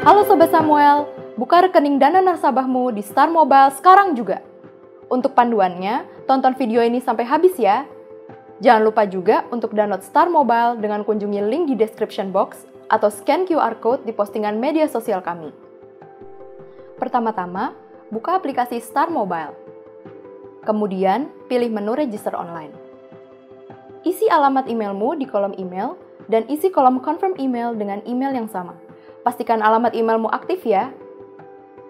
Halo Sobat Samuel, buka rekening dana nasabahmu di Star Mobile sekarang juga. Untuk panduannya, tonton video ini sampai habis ya. Jangan lupa juga untuk download Star Mobile dengan kunjungi link di description box atau scan QR Code di postingan media sosial kami. Pertama-tama, buka aplikasi Star Mobile. Kemudian, pilih menu register online. Isi alamat emailmu di kolom email dan isi kolom confirm email dengan email yang sama. Pastikan alamat emailmu aktif ya.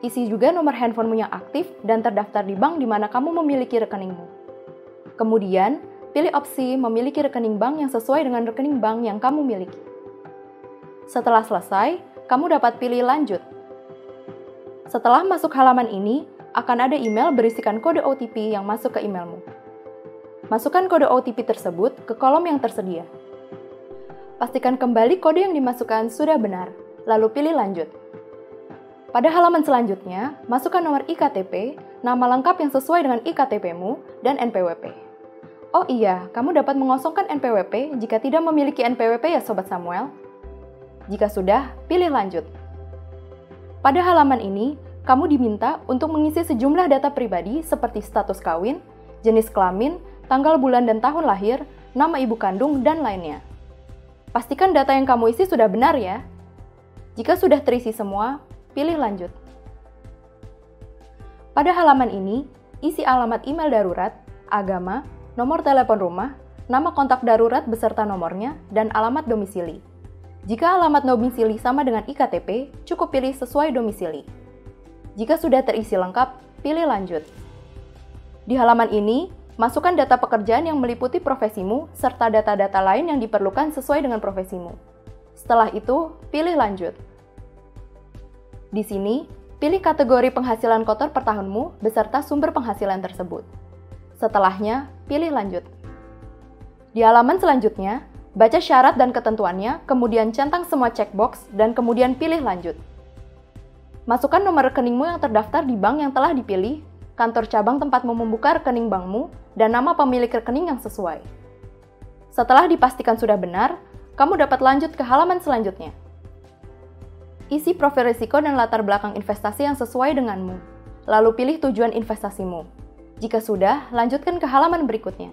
Isi juga nomor handphonemu yang aktif dan terdaftar di bank di mana kamu memiliki rekeningmu. Kemudian, pilih opsi memiliki rekening bank yang sesuai dengan rekening bank yang kamu miliki. Setelah selesai, kamu dapat pilih lanjut. Setelah masuk halaman ini, akan ada email berisikan kode OTP yang masuk ke emailmu. Masukkan kode OTP tersebut ke kolom yang tersedia. Pastikan kembali kode yang dimasukkan sudah benar, lalu pilih lanjut. Pada halaman selanjutnya, masukkan nomor IKTP, nama lengkap yang sesuai dengan IKTP-mu, dan NPWP. Oh iya, kamu dapat mengosongkan NPWP jika tidak memiliki NPWP ya Sobat Samuel. Jika sudah, pilih lanjut. Pada halaman ini, kamu diminta untuk mengisi sejumlah data pribadi seperti status kawin, jenis kelamin, tanggal bulan dan tahun lahir, nama ibu kandung, dan lainnya. Pastikan data yang kamu isi sudah benar ya. Jika sudah terisi semua, pilih lanjut. Pada halaman ini, isi alamat email darurat, agama, nomor telepon rumah, nama kontak darurat beserta nomornya, dan alamat domisili. Jika alamat domisili sama dengan IKTP, cukup pilih sesuai domisili. Jika sudah terisi lengkap, pilih lanjut. Di halaman ini, masukkan data pekerjaan yang meliputi profesimu serta data-data lain yang diperlukan sesuai dengan profesimu. Setelah itu, pilih lanjut. Di sini, pilih kategori penghasilan kotor per tahunmu beserta sumber penghasilan tersebut. Setelahnya, pilih lanjut. Di halaman selanjutnya, baca syarat dan ketentuannya, kemudian centang semua checkbox, dan kemudian pilih lanjut. Masukkan nomor rekeningmu yang terdaftar di bank yang telah dipilih, kantor cabang tempatmu membuka rekening bankmu, dan nama pemilik rekening yang sesuai. Setelah dipastikan sudah benar, kamu dapat lanjut ke halaman selanjutnya. Isi profil risiko dan latar belakang investasi yang sesuai denganmu, lalu pilih tujuan investasimu. Jika sudah, lanjutkan ke halaman berikutnya.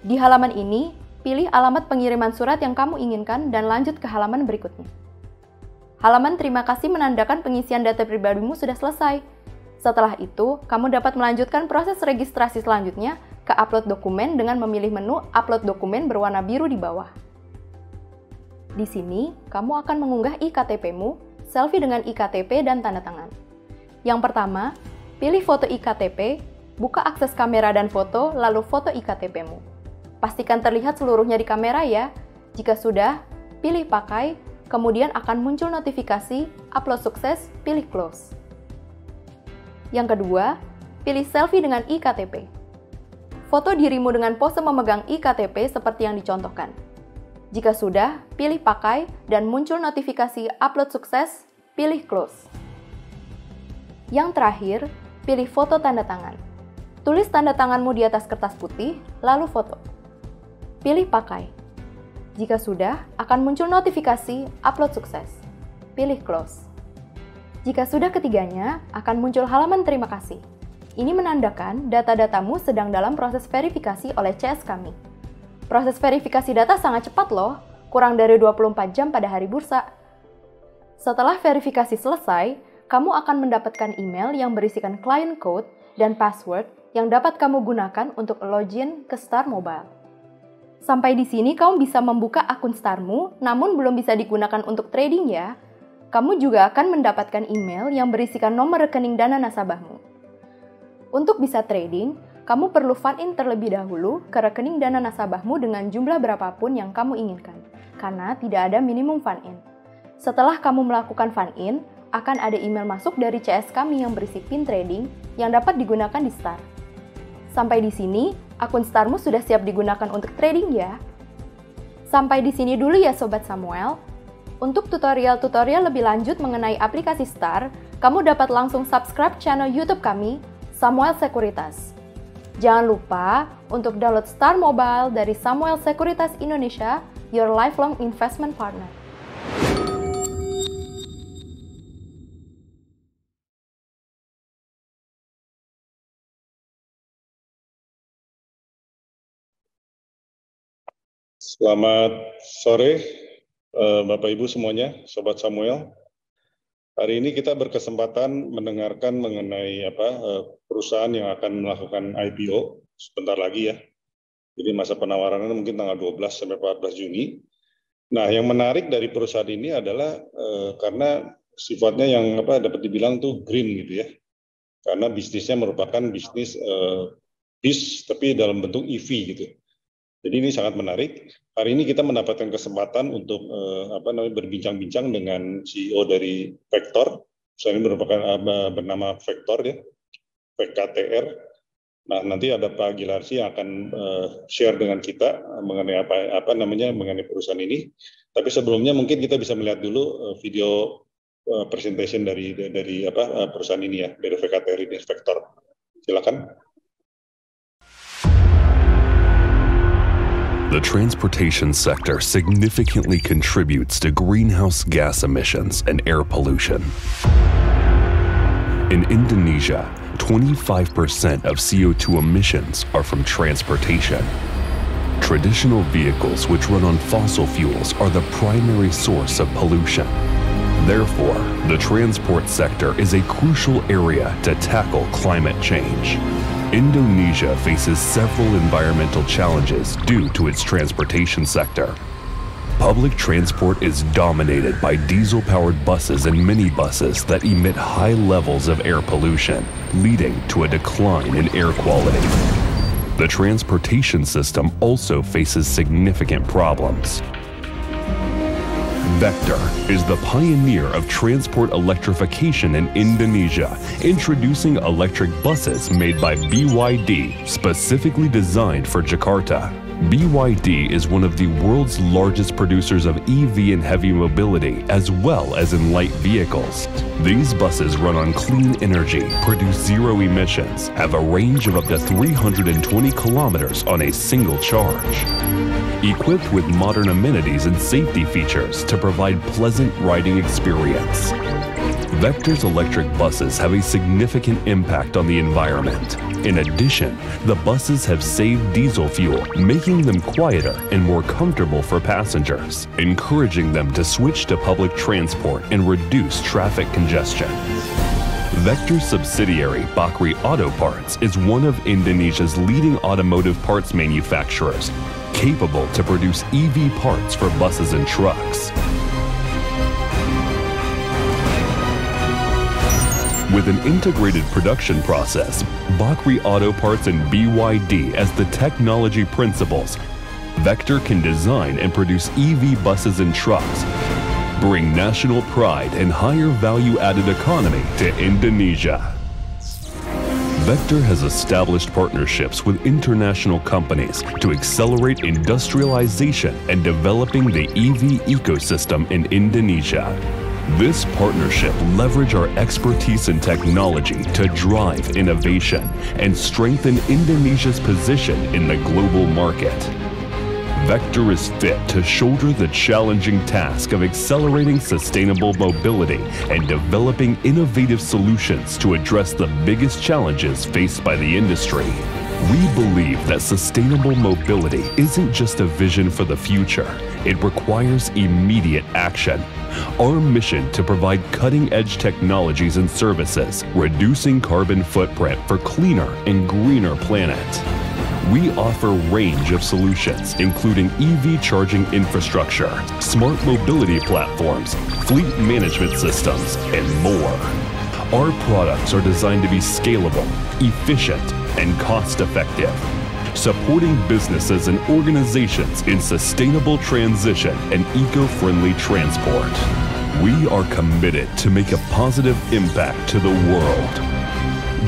Di halaman ini, pilih alamat pengiriman surat yang kamu inginkan dan lanjut ke halaman berikutnya. Halaman terima kasih menandakan pengisian data pribadimu sudah selesai. Setelah itu, kamu dapat melanjutkan proses registrasi selanjutnya ke upload dokumen dengan memilih menu upload dokumen berwarna biru di bawah. Di sini, kamu akan mengunggah IKTP-mu, selfie dengan IKTP dan tanda tangan. Yang pertama, pilih foto IKTP, buka akses kamera dan foto, lalu foto IKTP-mu. Pastikan terlihat seluruhnya di kamera ya. Jika sudah, pilih pakai, kemudian akan muncul notifikasi, upload sukses, pilih close. Yang kedua, pilih selfie dengan IKTP. Foto dirimu dengan pose memegang IKTP seperti yang dicontohkan. Jika sudah, pilih pakai dan muncul notifikasi upload sukses, pilih close. Yang terakhir, pilih foto tanda tangan. Tulis tanda tanganmu di atas kertas putih, lalu foto. Pilih pakai. Jika sudah, akan muncul notifikasi upload sukses. Pilih close. Jika sudah ketiganya, akan muncul halaman terima kasih. Ini menandakan data-datamu sedang dalam proses verifikasi oleh CS kami. Proses verifikasi data sangat cepat loh, kurang dari 24 jam pada hari bursa. Setelah verifikasi selesai, kamu akan mendapatkan email yang berisikan client code dan password yang dapat kamu gunakan untuk login ke Star Mobile. Sampai di sini kamu bisa membuka akun Starmu, namun belum bisa digunakan untuk trading ya. Kamu juga akan mendapatkan email yang berisikan nomor rekening dana nasabahmu. Untuk bisa trading, kamu perlu fund-in terlebih dahulu ke rekening dana nasabahmu dengan jumlah berapapun yang kamu inginkan, karena tidak ada minimum fund-in. Setelah kamu melakukan fund-in, akan ada email masuk dari CS kami yang berisi pin trading yang dapat digunakan di Star. Sampai di sini, akun Starmu sudah siap digunakan untuk trading ya. Sampai di sini dulu ya Sobat Samuel. Untuk tutorial-tutorial lebih lanjut mengenai aplikasi Star, kamu dapat langsung subscribe channel YouTube kami, Samuel Sekuritas. Jangan lupa untuk download Star Mobile dari Samuel Sekuritas Indonesia, your lifelong investment partner. Selamat sore, Bapak Ibu semuanya, Sobat Samuel. Hari ini kita berkesempatan mendengarkan mengenai perusahaan yang akan melakukan IPO sebentar lagi ya. Jadi masa penawarannya mungkin tanggal 12 sampai 14 Juni. Nah, yang menarik dari perusahaan ini adalah karena sifatnya yang dapat dibilang tuh green gitu ya. Karena bisnisnya merupakan bisnis bis tapi dalam bentuk EV gitu. Jadi ini sangat menarik. Hari ini kita mendapatkan kesempatan untuk berbincang-bincang dengan CEO dari Vector. Saya ini merupakan bernama Vector ya, VKTR. Nah, nanti ada Pak Gilarsi yang akan share dengan kita mengenai mengenai perusahaan ini. Tapi sebelumnya mungkin kita bisa melihat dulu video presentation dari perusahaan ini ya, dari VKTR ini, Vector. Silakan. The transportation sector significantly contributes to greenhouse gas emissions and air pollution. In Indonesia, 25% of CO2 emissions are from transportation. Traditional vehicles which run on fossil fuels are the primary source of pollution. Therefore, the transport sector is a crucial area to tackle climate change. Indonesia faces several environmental challenges due to its transportation sector. Public transport is dominated by diesel-powered buses and minibuses that emit high levels of air pollution, leading to a decline in air quality. The transportation system also faces significant problems. Vector is the pioneer of transport electrification in Indonesia, introducing electric buses made by BYD, specifically designed for Jakarta. BYD is one of the world's largest producers of EV and heavy mobility, as well as in light vehicles. These buses run on clean energy, produce zero emissions, have a range of up to 320 kilometers on a single charge. Equipped with modern amenities and safety features to provide pleasant riding experience. Vector's electric buses have a significant impact on the environment. In addition, the buses have saved diesel fuel, making them quieter and more comfortable for passengers, encouraging them to switch to public transport and reduce traffic congestion. Vector's subsidiary, Bakri Auto Parts, is one of Indonesia's leading automotive parts manufacturers, capable to produce EV parts for buses and trucks. With an integrated production process, Bakri Auto Parts and BYD as the technology principals, Vector can design and produce EV buses and trucks, bring national pride and higher value-added economy to Indonesia. Vector has established partnerships with international companies to accelerate industrialization and developing the EV ecosystem in Indonesia. This partnership leverages our expertise in technology to drive innovation and strengthen Indonesia's position in the global market. Vector is fit to shoulder the challenging task of accelerating sustainable mobility and developing innovative solutions to address the biggest challenges faced by the industry. We believe that sustainable mobility isn't just a vision for the future, it requires immediate action. Our mission to provide cutting-edge technologies and services, reducing carbon footprint for cleaner and greener planet. We offer a range of solutions, including EV charging infrastructure, smart mobility platforms, fleet management systems, and more. Our products are designed to be scalable, efficient, and cost-effective, supporting businesses and organizations in sustainable transition and eco-friendly transport. We are committed to make a positive impact to the world.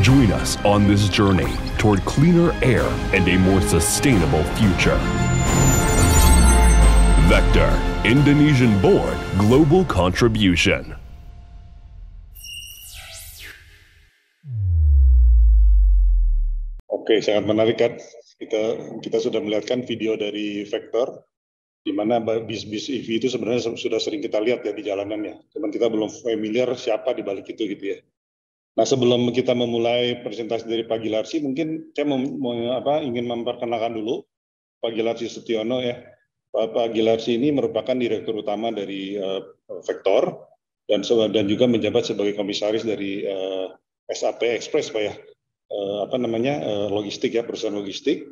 Join us on this journey toward cleaner air and a more sustainable future. Vector, Indonesian-born global contribution. Oke, sangat menarik kan? Kita sudah melihatkan video dari Vector, di mana bis-bis EV itu sebenarnya sudah sering kita lihat ya di jalanannya. Cuman kita belum familiar siapa di balik itu gitu ya. Nah, sebelum kita memulai presentasi dari Pak Gilarsi, mungkin saya ingin memperkenalkan dulu Pak Gilarsi Sutiono ya. Pak Gilarsi ini merupakan direktur utama dari Vector dan juga menjabat sebagai komisaris dari SAP Express, Pak ya, logistik ya, perusahaan logistik.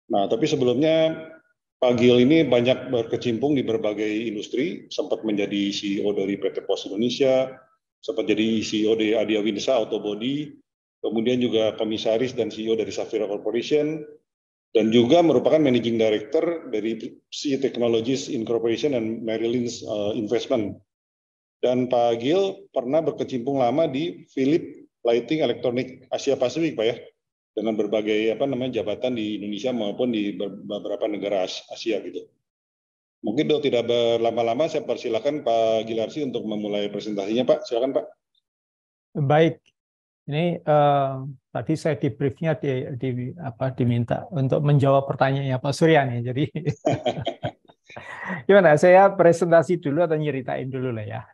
Nah, tapi sebelumnya Pak Gil ini banyak berkecimpung di berbagai industri, sempat menjadi CEO dari PT Pos Indonesia, sempat jadi CEO dari Adia Winsa Autobody, kemudian juga komisaris dan CEO dari Safira Corporation, dan juga merupakan Managing Director dari C Technologies Incorporation dan Merrill Lynch Investment. Dan Pak Gil pernah berkecimpung lama di Philips Lighting Electronic Asia Pasifik, Pak ya, dengan berbagai jabatan di Indonesia maupun di beberapa negara Asia gitu. Mungkin tidak berlama-lama, saya persilakan Pak Gilarsi untuk memulai presentasinya, Pak. Silakan, Pak. Baik. Ini tadi saya di briefnya diminta untuk menjawab pertanyaannya Pak Surya nih. Jadi gimana? Saya presentasi dulu atau nyeritain dulu lah ya.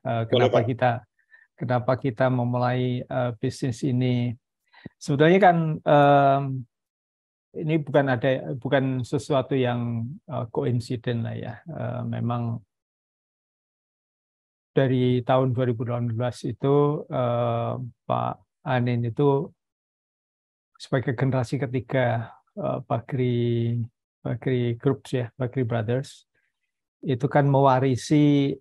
Kenapa kita memulai bisnis ini? Sebetulnya kan ini bukan sesuatu yang koinsiden lah ya. Memang dari tahun 2018 itu Pak Anin itu sebagai generasi ketiga Bakri Group ya, Bakri Brothers, itu kan mewarisi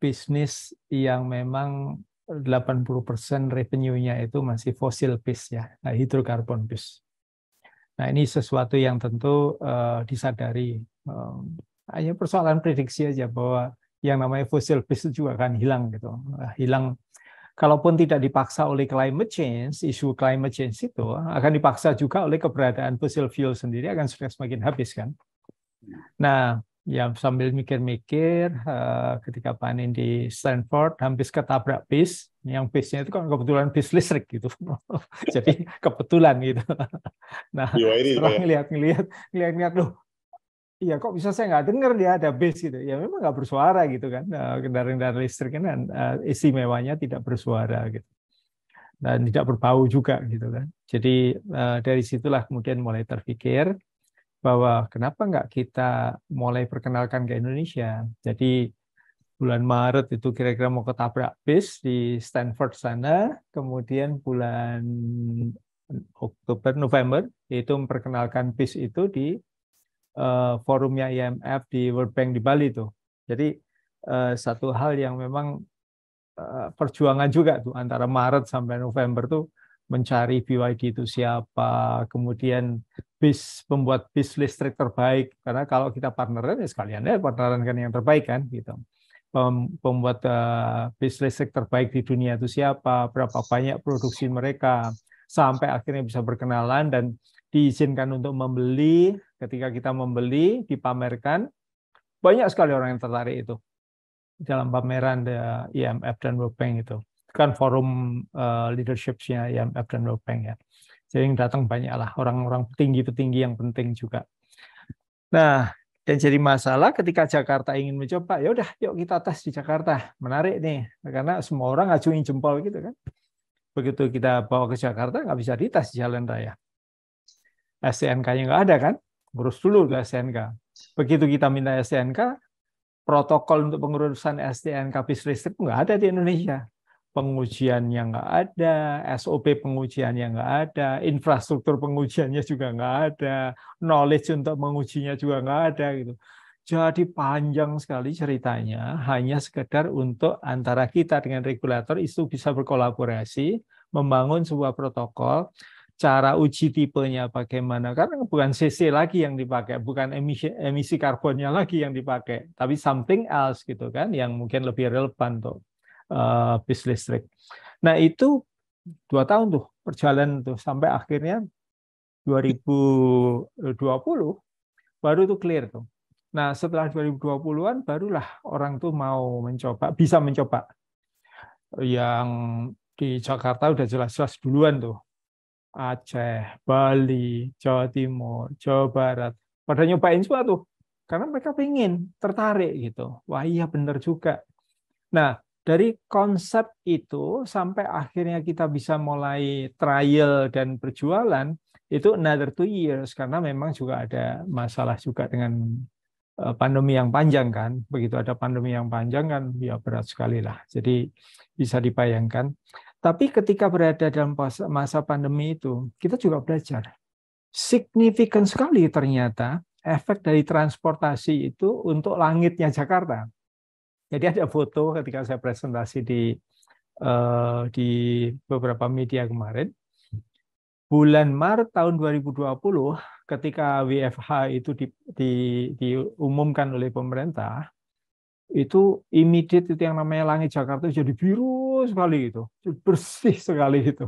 bisnis yang memang 80% revenue-nya itu masih fossil based ya, hidrokarbon based. Nah, ini sesuatu yang tentu disadari. Hanya persoalan prediksi aja bahwa yang namanya fossil based itu juga akan hilang gitu. Hilang. Kalaupun tidak dipaksa oleh climate change, isu climate change itu akan dipaksa juga oleh keberadaan fossil fuel sendiri, akan sudah semakin habis kan. Nah, ya sambil mikir-mikir, ketika panen di Stanford, hampir ketabrak bis, yang bisnya itu kan kebetulan bis listrik gitu. Jadi kebetulan gitu. Nah, setelah ngelihat, loh, iya kok bisa saya nggak dengar dia ada bass gitu. Ya memang nggak bersuara gitu kan. Kendaraan listrik kan istimewanya tidak bersuara gitu. Dan tidak berbau juga gitu kan. Jadi dari situlah kemudian mulai terpikir bahwa kenapa nggak kita mulai perkenalkan ke Indonesia. Jadi bulan Maret itu kira-kira mau ketabrak bis di Stanford sana. Kemudian bulan November itu memperkenalkan bis itu di forumnya IMF di World Bank di Bali tuh. Jadi satu hal yang memang perjuangan juga tuh antara Maret sampai November tuh mencari BYD itu siapa, kemudian pembuat bis listrik terbaik, karena kalau kita partneran ya sekalian ya partneran kan yang terbaik kan gitu. Pembuat bis listrik terbaik di dunia itu siapa, berapa banyak produksi mereka, sampai akhirnya bisa berkenalan dan diizinkan untuk membeli. Ketika kita membeli, dipamerkan, banyak sekali orang yang tertarik itu dalam pameran IMF dan World Bank itu. Kan forum leadership-nya IMF dan World Bank ya. Jadi yang datang banyaklah orang-orang petinggi-petinggi yang penting juga. Nah, yang jadi masalah ketika Jakarta ingin mencoba, ya udah yuk kita tes di Jakarta. Menarik nih, karena semua orang ngajuin jempol gitu kan. Begitu kita bawa ke Jakarta, nggak bisa dites di jalan raya. STNK-nya nggak ada kan? Urus dulu ke STNK. Begitu kita minta STNK, protokol untuk pengurusan STNK bis listrik nggak ada di Indonesia. Pengujiannya nggak ada, SOP pengujiannya nggak ada, infrastruktur pengujiannya juga nggak ada, knowledge untuk mengujinya juga nggak ada gitu. Jadi panjang sekali ceritanya, hanya sekedar untuk antara kita dengan regulator itu bisa berkolaborasi, membangun sebuah protokol. Cara uji tipenya bagaimana, karena bukan CC lagi yang dipakai, bukan emisi karbonnya lagi yang dipakai, tapi something else gitu kan, yang mungkin lebih relevan untuk bis listrik. Nah itu 2 tahun tuh perjalanan tuh sampai akhirnya 2020 baru tuh clear tuh. Nah setelah 2020-an barulah orang tuh mau mencoba, bisa mencoba. Yang di Jakarta udah jelas-jelas duluan tuh. Aceh, Bali, Jawa Timur, Jawa Barat, pada nyobain semua tuh, karena mereka pengen, tertarik gitu. Wah iya benar juga. Nah dari konsep itu sampai akhirnya kita bisa mulai trial dan berjualan itu another 2 years, karena memang juga ada masalah juga dengan pandemi yang panjang kan. Begitu ada pandemi yang panjang kan, ya berat sekali lah. Jadi bisa dibayangkan. Tapi ketika berada dalam masa pandemi itu, kita juga belajar. Signifikan sekali ternyata efek dari transportasi itu untuk langitnya Jakarta. Jadi ada foto ketika saya presentasi di beberapa media kemarin. Bulan Maret tahun 2020, ketika WFH itu diumumkan oleh pemerintah, itu immediate itu yang namanya langit Jakarta jadi biru sekali itu, bersih sekali itu.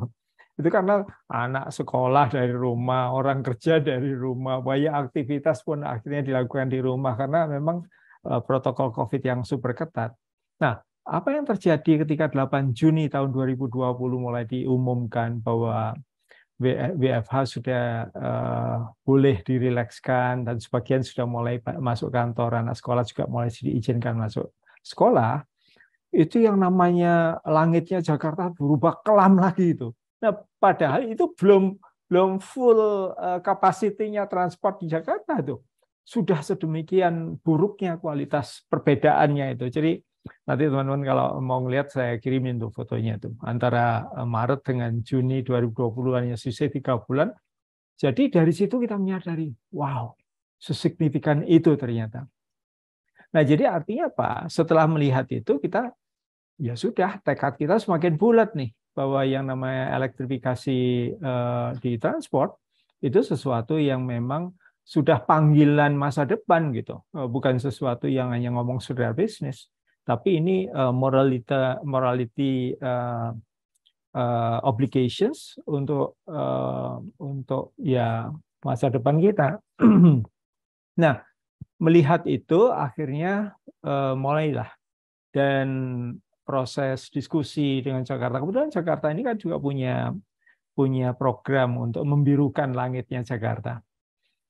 Itu karena anak sekolah dari rumah, orang kerja dari rumah, banyak aktivitas pun akhirnya dilakukan di rumah karena memang protokol COVID yang super ketat. Nah, apa yang terjadi ketika 8 Juni tahun 2020 mulai diumumkan bahwa WFH sudah boleh dirilekskan dan sebagian sudah mulai masuk kantor, anak sekolah juga mulai diizinkan masuk sekolah, itu yang namanya langitnya Jakarta berubah kelam lagi itu. Nah, padahal itu belum full kapasitinya transport di Jakarta tuh. Sudah sedemikian buruknya kualitas perbedaannya itu. Jadi nanti teman-teman kalau mau ngelihat saya kirimin tuh fotonya tuh. Antara Maret dengan Juni 2020 hanya sisa 3 bulan. Jadi dari situ kita menyadari, wow, sesignifikan itu ternyata. Nah, jadi artinya apa? Setelah melihat itu kita ya sudah tekad kita semakin bulat nih bahwa yang namanya elektrifikasi di transport itu sesuatu yang memang sudah panggilan masa depan gitu, bukan sesuatu yang hanya ngomong sekedar bisnis, tapi ini morality obligations untuk ya masa depan kita. Nah, melihat itu akhirnya mulailah dan proses diskusi dengan Jakarta. Kemudian Jakarta ini kan juga punya program untuk membirukan langitnya Jakarta.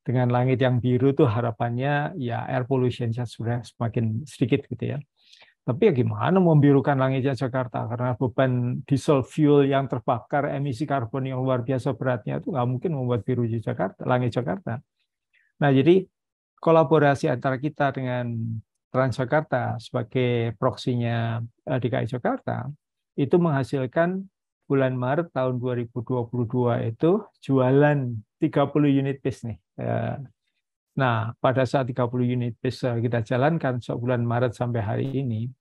Dengan langit yang biru tuh harapannya ya air pollution-nya sudah semakin sedikit gitu ya. Tapi ya gimana membirukan langitnya Jakarta karena beban diesel fuel yang terbakar, emisi karbon yang luar biasa beratnya itu nggak mungkin membuat biru di Jakarta, langit Jakarta. Nah, jadi kolaborasi antara kita dengan Transjakarta sebagai proksinya DKI Jakarta itu menghasilkan bulan Maret tahun 2022 itu jualan 30 unit bis nih. Nah, pada saat 30 unit bis kita jalankan bulan Maret sampai hari ini,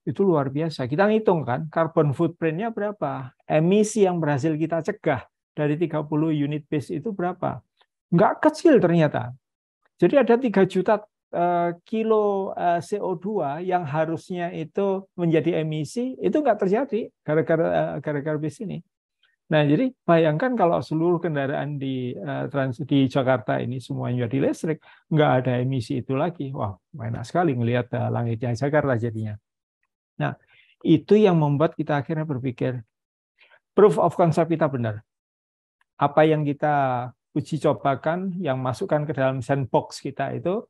itu luar biasa. Kita ngitung kan, carbon footprint-nya berapa? Emisi yang berhasil kita cegah dari 30 unit bis itu berapa? Nggak kecil ternyata. Jadi ada 3 juta kilo CO2 yang harusnya itu menjadi emisi, itu nggak terjadi gara-gara bis ini. Nah, jadi bayangkan kalau seluruh kendaraan di Jakarta ini semuanya jadi listrik, nggak ada emisi itu lagi. Wah, enak sekali ngelihat langitnya Jakarta jadinya. Nah, itu yang membuat kita akhirnya berpikir, proof of concept kita benar. Apa yang kita uji cobakan, yang masukkan ke dalam sandbox kita itu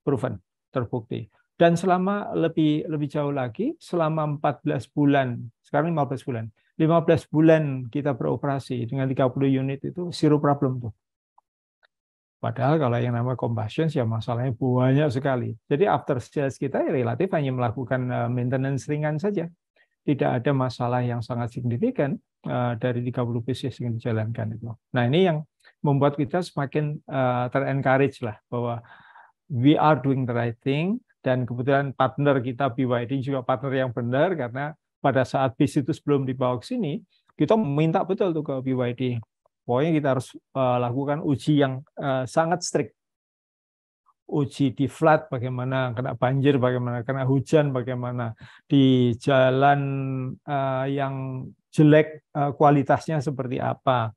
proven, terbukti. Dan selama lebih jauh lagi, selama 14 bulan, sekarang 15 bulan, 15 bulan kita beroperasi dengan 30 unit itu zero problem tuh. Padahal kalau yang namanya combustion ya masalahnya banyak sekali. Jadi after sales kita ya relatif hanya melakukan maintenance ringan saja. Tidak ada masalah yang sangat signifikan dari 30 pieces yang dijalankan itu. Nah, ini yang membuat kita semakin ter-encourage lah bahwa we are doing the right thing, dan kebetulan partner kita BYD juga partner yang benar karena pada saat bis itu sebelum dibawa ke sini, kita minta betul tuh ke BYD. Pokoknya kita harus lakukan uji yang sangat strict. Uji di flat, bagaimana kena banjir, bagaimana kena hujan, bagaimana di jalan yang jelek kualitasnya seperti apa.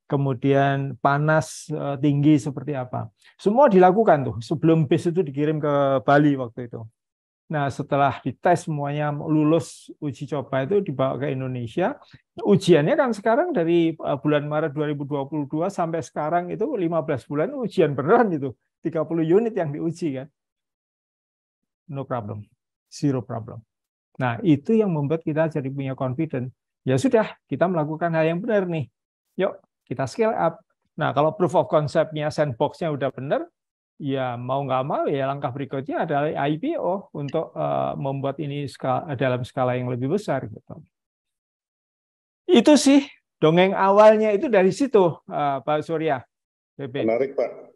Kemudian panas tinggi seperti apa. Semua dilakukan tuh sebelum bis itu dikirim ke Bali waktu itu. Nah, setelah dites semuanya lulus uji coba itu dibawa ke Indonesia. Ujiannya kan sekarang dari bulan Maret 2022 sampai sekarang itu 15 bulan ujian beneran itu. 30 unit yang diuji kan. No problem. Zero problem. Nah, itu yang membuat kita jadi punya confidence. Ya sudah, kita melakukan hal yang benar nih. Yuk, kita scale up. Nah, kalau proof of concept-nya, sandbox-nya udah benar, ya mau nggak mau ya langkah berikutnya adalah IPO untuk membuat ini dalam skala yang lebih besar gitu. Itu sih dongeng awalnya itu dari situ, Pak Surya. BP. Menarik, Pak.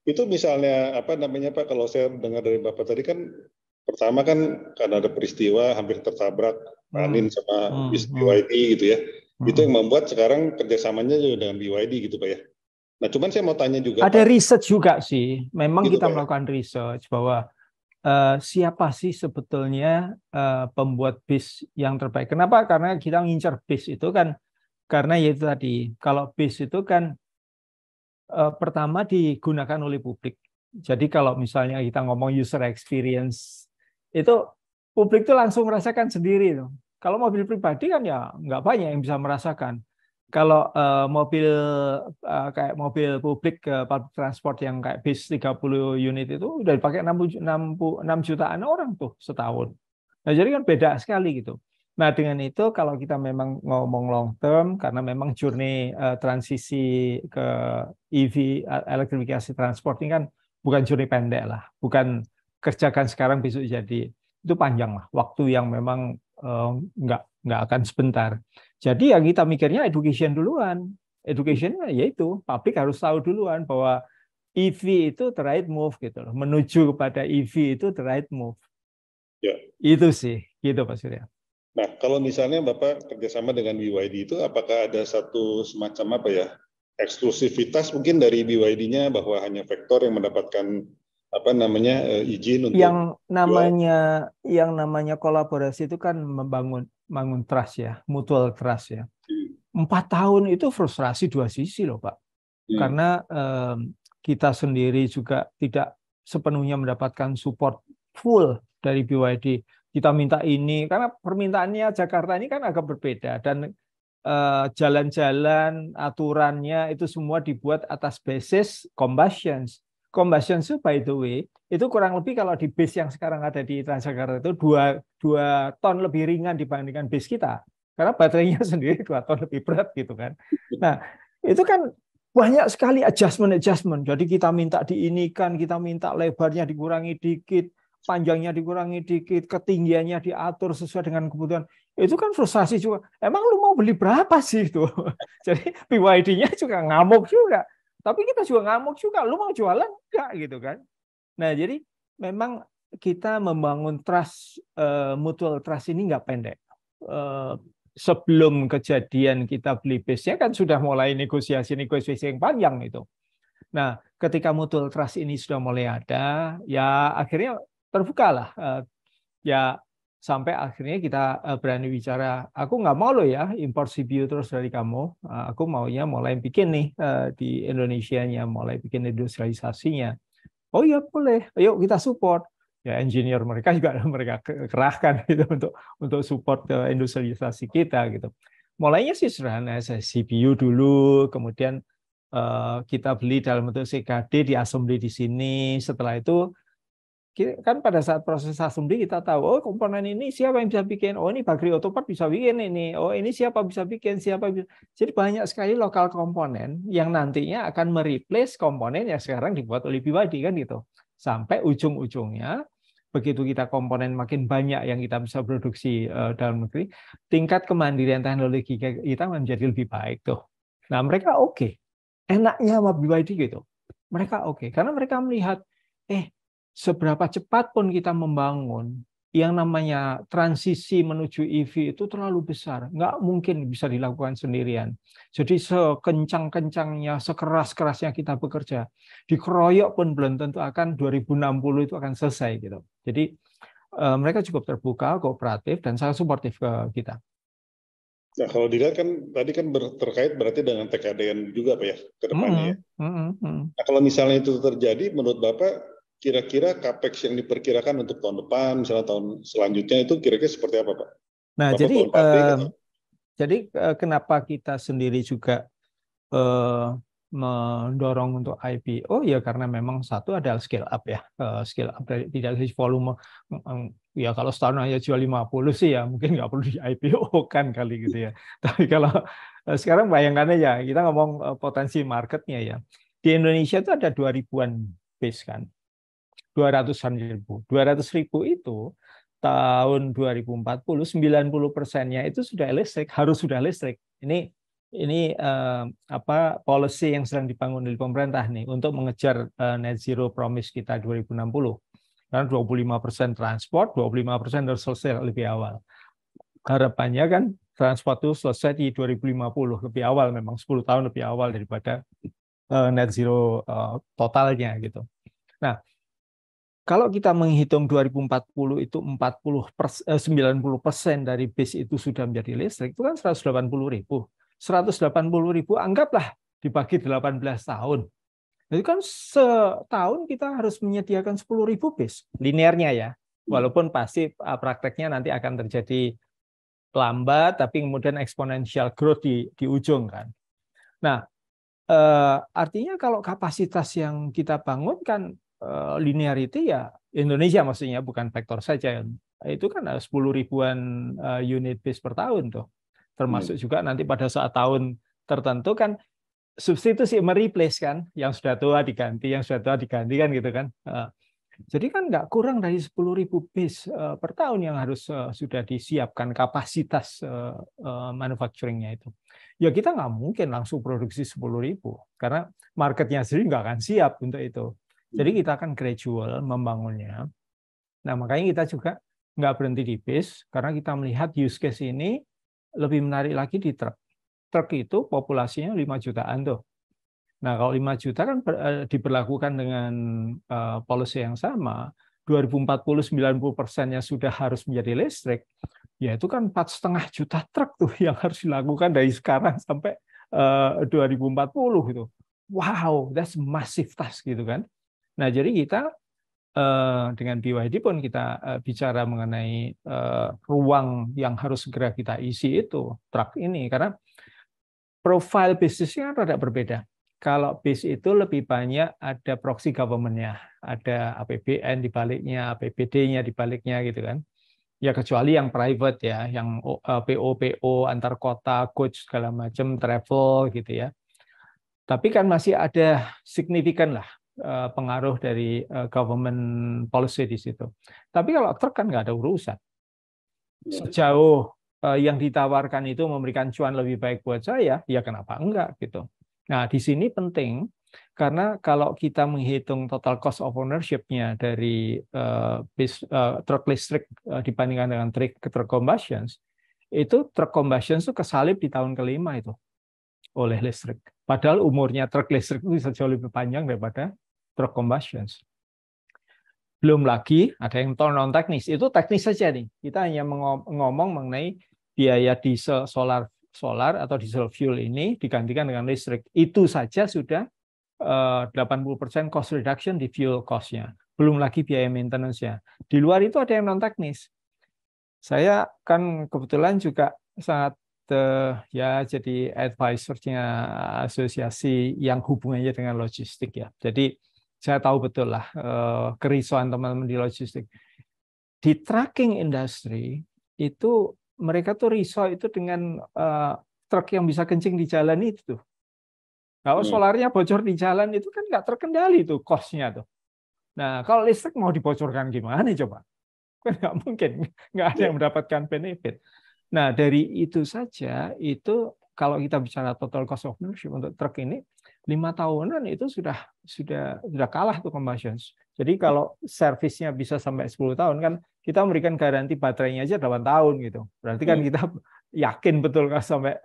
Itu misalnya apa namanya, Pak, kalau saya dengar dari Bapak tadi kan pertama kan karena ada peristiwa hampir tertabrak Anin sama bis BYD gitu ya. Itu yang membuat sekarang kerjasamanya juga dengan BYD gitu, Pak ya. Nah, cuman saya mau tanya juga, ada Pak, riset juga sih. Memang gitu, kita Pak, melakukan research bahwa siapa sih sebetulnya pembuat bis yang terbaik. Kenapa? Karena kita ngincar bis itu kan karena yaitu tadi, kalau bis itu kan pertama digunakan oleh publik. Jadi kalau misalnya kita ngomong user experience, itu publik itu langsung merasakan sendiri. Kalau mobil pribadi kan ya nggak banyak yang bisa merasakan. Kalau mobil kayak mobil publik public transport yang kayak bis 30 unit itu udah dipakai 6 jutaan orang tuh setahun. Nah, jadi kan beda sekali gitu. Nah, dengan itu kalau kita memang ngomong long term, karena memang journey transisi ke EV, elektrifikasi transport ini kan bukan journey pendek lah, bukan kerjakan sekarang besok jadi. Itu panjang lah, waktu yang memang nggak akan sebentar. Jadi ya kita mikirnya education duluan. Educationnya yaitu publik harus tahu duluan bahwa EV itu the right move gitu loh. Menuju kepada EV itu the right move. Ya. Itu sih, gitu Pak Surya. Nah, kalau misalnya Bapak kerjasama dengan BYD itu, apakah ada satu semacam apa ya, eksklusivitas mungkin dari BYD-nya bahwa hanya Vector yang mendapatkan apa namanya izin untuk yang namanya kolaborasi itu kan membangun trust ya, mutual trust ya. 4 tahun itu frustrasi dua sisi loh Pak, karena kita sendiri juga tidak sepenuhnya mendapatkan support full dari BYD. Kita minta ini karena permintaannya Jakarta ini kan agak berbeda dan jalan-jalan aturannya itu semua dibuat atas basis combustions. Combustion itu by the way itu kurang lebih kalau di bis yang sekarang ada di Transjakarta itu 2 ton lebih ringan dibandingkan bis kita karena baterainya sendiri 2 ton lebih berat gitu kan. Nah itu kan banyak sekali adjustment. Jadi kita minta diinikan, kita minta lebarnya dikurangi dikit, panjangnya dikurangi dikit, ketinggiannya diatur sesuai dengan kebutuhan. Itu kan frustasi juga. Emang lu mau beli berapa sih itu? Jadi BYD-nya juga ngamuk juga. Tapi kita juga ngamuk juga. Lu mau jualan enggak gitu kan? Nah, jadi memang kita membangun trust, mutual trust ini nggak pendek. Sebelum kejadian kita beli bisnya kan sudah mulai negosiasi yang panjang itu. Nah, ketika mutual trust ini sudah mulai ada, ya akhirnya terbukalah ya sampai akhirnya kita berani bicara, aku nggak mau lo ya import CPU terus dari kamu, aku maunya mulai bikin nih di Indonesianya, mulai bikin industrialisasinya. Oh iya boleh, ayo kita support. Ya engineer mereka juga mereka kerahkan gitu untuk support industrialisasi kita gitu. Mulainya sih sederhana, CPU dulu, kemudian kita beli dalam bentuk CKD di assembly di sini. Setelah itu kan pada saat proses assembly kita tahu, oh komponen ini siapa yang bisa bikin, oh ini Bagri Autopart bisa bikin ini, oh ini siapa bisa bikin, siapa bisa. Jadi banyak sekali lokal komponen yang nantinya akan mereplace komponen yang sekarang dibuat oleh BYD kan gitu. Sampai ujung-ujungnya begitu kita komponen makin banyak yang kita bisa produksi dalam negeri, tingkat kemandirian teknologi kita menjadi lebih baik tuh. Nah mereka oke. Enaknya sama BYD gitu. Mereka oke. Karena mereka melihat, seberapa cepat pun kita membangun, yang namanya transisi menuju EV itu terlalu besar. Nggak mungkin bisa dilakukan sendirian. Jadi sekencang-kencangnya, sekeras-kerasnya kita bekerja, dikeroyok pun belum tentu akan 2060 itu akan selesai gitu. Jadi mereka cukup terbuka, kooperatif, dan sangat suportif ke kita. Nah, kalau dilihat kan tadi kan terkait berarti dengan TKDN juga Pak ya ke depannya ya. Nah, kalau misalnya itu terjadi, menurut Bapak kira-kira capex yang diperkirakan untuk tahun depan, misalnya tahun selanjutnya itu kira-kira seperti apa Pak? Nah, jadi kenapa kita sendiri juga mendorong untuk IPO ya karena memang satu adalah scale up ya, scale up dari tidak dari volume ya kalau setahun hanya jual 50 sih ya mungkin nggak perlu di IPO kan kali gitu ya. Tapi kalau sekarang bayangkan aja kita ngomong potensi marketnya ya di Indonesia itu ada 2000-an bis kan. 200-an ribu. 200 ribu itu tahun 2040 90%-nya itu sudah listrik, harus sudah listrik. Ini policy yang sedang dibangun oleh pemerintah nih untuk mengejar net zero promise kita 2060. Karena 25% transport, 25% harus selesai lebih awal. Harapannya kan transport itu selesai di 2050, lebih awal memang 10 tahun lebih awal daripada net zero totalnya gitu. Nah, kalau kita menghitung 2040 itu 90% dari bis itu sudah menjadi listrik, itu kan 180.000. 180.000 anggaplah dibagi 18 tahun. Jadi kan setahun kita harus menyediakan 10.000 bis, linearnya ya. Walaupun pasti prakteknya nanti akan terjadi lambat, tapi kemudian exponential growth di ujung kan. Nah, artinya kalau kapasitas yang kita bangun kan linearity ya Indonesia maksudnya, bukan vektor saja. Itu kan 10 ribuan unit bis per tahun tuh. Termasuk juga nanti pada saat tahun tertentu kan substitusi mereplace kan, yang sudah tua diganti, yang sudah tua diganti kan gitu kan. Jadi kan nggak kurang dari 10.000 bis per tahun yang harus sudah disiapkan kapasitas manufacturing-nya itu. Ya kita nggak mungkin langsung produksi 10.000 karena marketnya sendiri nggak akan siap untuk itu. Jadi kita akan gradual membangunnya. Nah makanya kita juga nggak berhenti di bis karena kita melihat use case ini lebih menarik lagi di truk. Truk itu populasinya 5 jutaan tuh. Nah, kalau 5 juta kan diberlakukan dengan policy yang sama, 2040 90%-nya sudah harus menjadi listrik, ya itu kan 4,5 juta truk tuh yang harus dilakukan dari sekarang sampai 2040 gitu. Wow, that's massive task gitu kan. Nah, jadi kita dengan BYD pun kita bicara mengenai ruang yang harus segera kita isi itu truk ini, karena profil bisnisnya kan rada berbeda. Kalau bis itu lebih banyak ada proxy government-nya, ada APBN di baliknya, APBD-nya di baliknya gitu kan. Ya kecuali yang private ya, yang PO antar kota, coach segala macam, travel gitu ya. Tapi kan masih ada signifikan lah pengaruh dari government policy di situ. Tapi kalau truk kan nggak ada urusan. Sejauh yang ditawarkan itu memberikan cuan lebih baik buat saya, ya kenapa enggak gitu. Nah, di sini penting karena kalau kita menghitung total cost of ownership-nya dari truk listrik dibandingkan dengan truk combustion, itu truk combustion itu kesalip di tahun kelima itu oleh listrik. Padahal umurnya truk listrik itu bisa jauh lebih panjang daripada truk combustion. Belum lagi ada yang non teknis, itu teknis saja nih. Kita hanya ngomong mengenai biaya diesel solar atau diesel fuel ini digantikan dengan listrik. Itu saja sudah 80% cost reduction di fuel cost-nya. Belum lagi biaya maintenance-nya. Di luar itu ada yang non teknis. Saya kan kebetulan juga sangat ya jadi advisor-nya asosiasi yang hubungannya dengan logistik ya. Jadi saya tahu betul lah kerisauan teman-teman di logistik. Di trucking industry itu mereka tuh risau itu dengan truk yang bisa kencing di jalan itu tuh. Kalau solarnya bocor di jalan itu kan nggak terkendali tuh cost-nya tuh. Nah kalau listrik mau dibocorkan gimana coba? Kan nggak mungkin, nggak ada yang mendapatkan benefit. Nah dari itu saja itu kalau kita bicara total cost of ownership untuk truk ini 5 tahunan itu sudah kalah tuh combustion. Jadi kalau servisnya bisa sampai 10 tahun kan kita memberikan garansi baterainya aja 8 tahun gitu. Berarti kan kita yakin betul kan sampai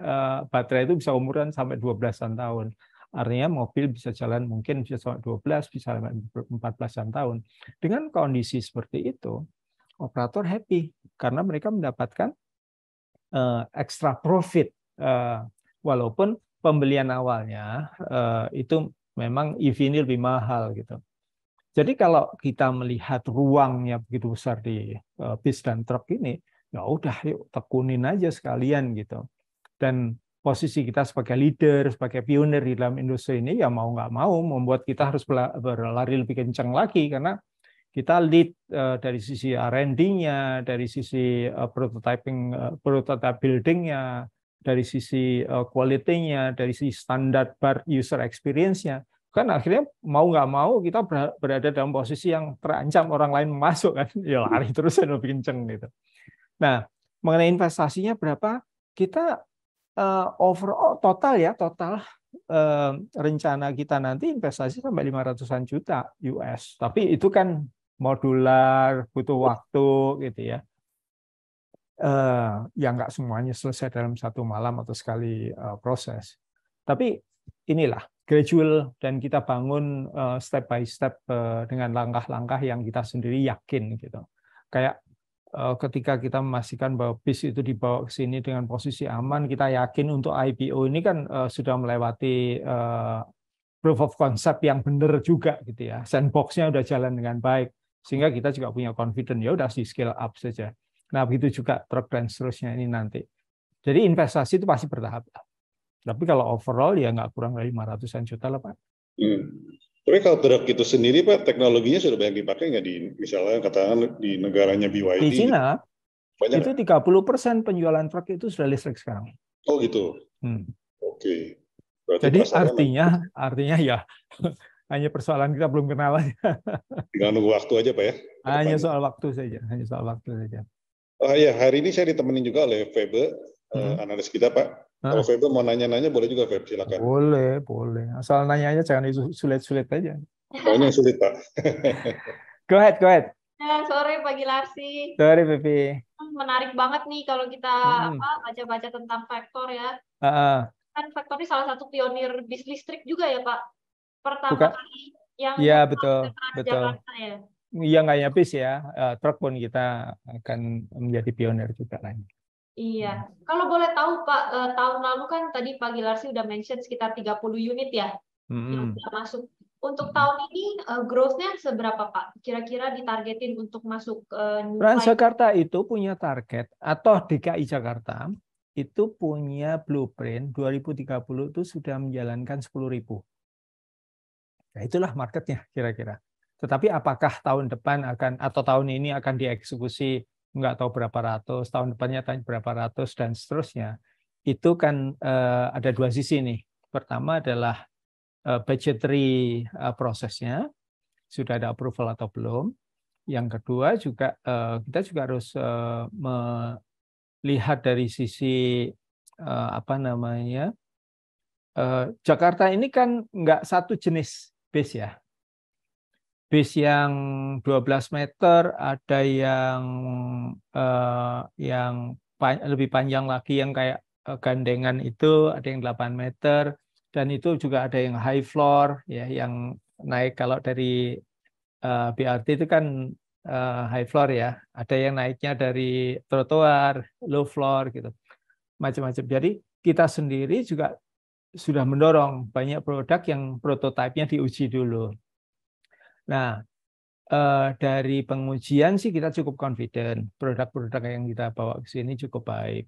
baterai itu bisa umuran sampai 12-an tahun. Artinya mobil bisa jalan mungkin bisa sampai 12, bisa sampai 14-an tahun. Dengan kondisi seperti itu, operator happy karena mereka mendapatkan extra profit walaupun pembelian awalnya itu memang EV ini lebih mahal gitu. Jadi kalau kita melihat ruangnya begitu besar di bis dan truk ini, ya udah yuk tekunin aja sekalian gitu. Dan posisi kita sebagai leader, sebagai pionir di dalam industri ini ya mau nggak mau membuat kita harus berlari lebih kencang lagi karena kita lead dari sisi R&D-nya, dari sisi prototype building-nya, dari sisi quality-nya, dari sisi standar user experience-nya. Kan akhirnya mau nggak mau kita berada dalam posisi yang terancam orang lain masuk kan, ya lari terus dan lebih kenceng gitu. Nah, mengenai investasinya berapa, kita overall total rencana kita nanti investasi sampai 500-an juta US. Tapi itu kan modular, butuh waktu gitu ya. Ya nggak semuanya selesai dalam satu malam atau sekali proses. Tapi inilah gradual, dan kita bangun step by step dengan langkah-langkah yang kita sendiri yakin gitu. Kayak ketika kita memastikan bahwa BIS itu dibawa ke sini dengan posisi aman, kita yakin untuk IPO ini kan sudah melewati proof of concept yang benar juga gitu ya. Sandbox-nya udah jalan dengan baik, sehingga kita juga punya confidence, ya udah di scale up saja. Nah, begitu juga truk dan seterusnya ini nanti. Jadi investasi itu pasti bertahap. Tapi kalau overall ya nggak kurang dari 500-an juta lah, Pak. Tapi kalau truk itu sendiri, Pak, teknologinya sudah banyak dipakai nggak di, misalnya katakan di negaranya BYD? Di Cina, banyak itu 30% penjualan truk itu sudah listrik sekarang. Oh gitu. Oke. Berarti jadi artinya ya hanya persoalan kita belum kenal aja. Tinggal nunggu waktu aja, Pak ya? Hanya soal waktu saja. Oh iya, hari ini saya ditemenin juga oleh Febe, analis kita, Pak. Kalau Febe mau nanya-nanya boleh juga, Febe, silakan. Boleh. Asal nanyanya jangan sulit-sulit aja. Pokoknya yang sulit, Pak. Go ahead. Sore Pak Gilarsi. Sore, Pepe. Menarik banget nih kalau kita baca-baca tentang Vector ya. Kan Vector ini salah satu pionir bis listrik juga ya, Pak. Pertama kali yang betul. Jakarta ya. Iya, nggak hanya bis ya, truk pun kita akan menjadi pionir juga lagi. Iya. Kalau boleh tahu Pak, tahun lalu kan tadi Pak Gilarsi udah mention sekitar 30 unit ya yang sudah masuk. Untuk tahun ini growth-nya seberapa Pak? Kira-kira ditargetin untuk masuk Transjakarta itu punya target, atau DKI Jakarta itu punya blueprint 2030 itu sudah menjalankan 10.000. Nah, itulah marketnya kira-kira. Tetapi apakah tahun depan atau tahun ini akan dieksekusi nggak tahu berapa ratus, tahun depannya berapa ratus, dan seterusnya. Itu kan ada dua sisi nih. Pertama adalah budgetary prosesnya, sudah ada approval atau belum. Yang kedua juga kita juga harus melihat dari sisi Jakarta ini kan nggak satu jenis bis ya. Bis yang 12 meter, ada yang lebih panjang lagi yang kayak gandengan itu, ada yang 8 meter, dan itu juga ada yang high floor ya, yang naik kalau dari BRT itu kan high floor ya, ada yang naiknya dari trotoar, low floor gitu, macam-macam. Jadi kita sendiri juga sudah mendorong banyak produk yang prototipenya diuji dulu. Nah, dari pengujian sih kita cukup confident, produk-produk yang kita bawa ke sini cukup baik.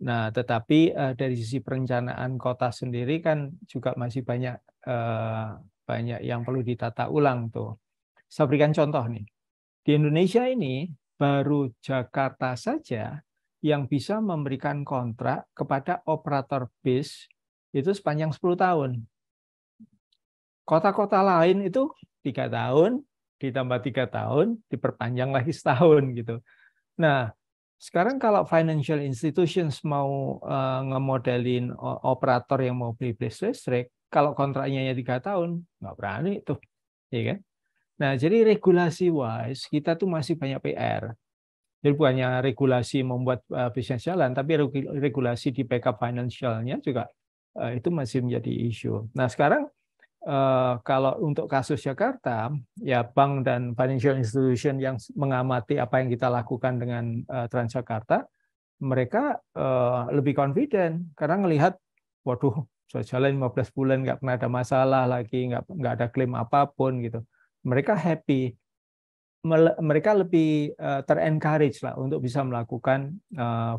Nah, tetapi dari sisi perencanaan kota sendiri kan juga masih banyak yang perlu ditata ulang tuh. Saya berikan contoh nih. Di Indonesia ini baru Jakarta saja yang bisa memberikan kontrak kepada operator bis itu sepanjang 10 tahun. Kota-kota lain itu 3 tahun, ditambah 3 tahun, diperpanjang lagi setahun gitu. Nah, sekarang kalau financial institutions mau ngemodelin operator yang mau beli bis listrik, kalau kontraknya ya 3 tahun, nggak berani tuh, ya kan? Nah, jadi regulasi wise kita tuh masih banyak PR. Jadi bukannya regulasi membuat bisnis jalan, tapi regulasi di backup financialnya juga itu masih menjadi isu. Nah, sekarang kalau untuk kasus Jakarta, ya bank dan financial institution yang mengamati apa yang kita lakukan dengan Transjakarta, mereka lebih confident karena ngelihat, waduh, sudah jalan 15 bulan nggak pernah ada masalah lagi, nggak ada klaim apapun gitu. Mereka happy, mereka lebih ter-encourage lah untuk bisa melakukan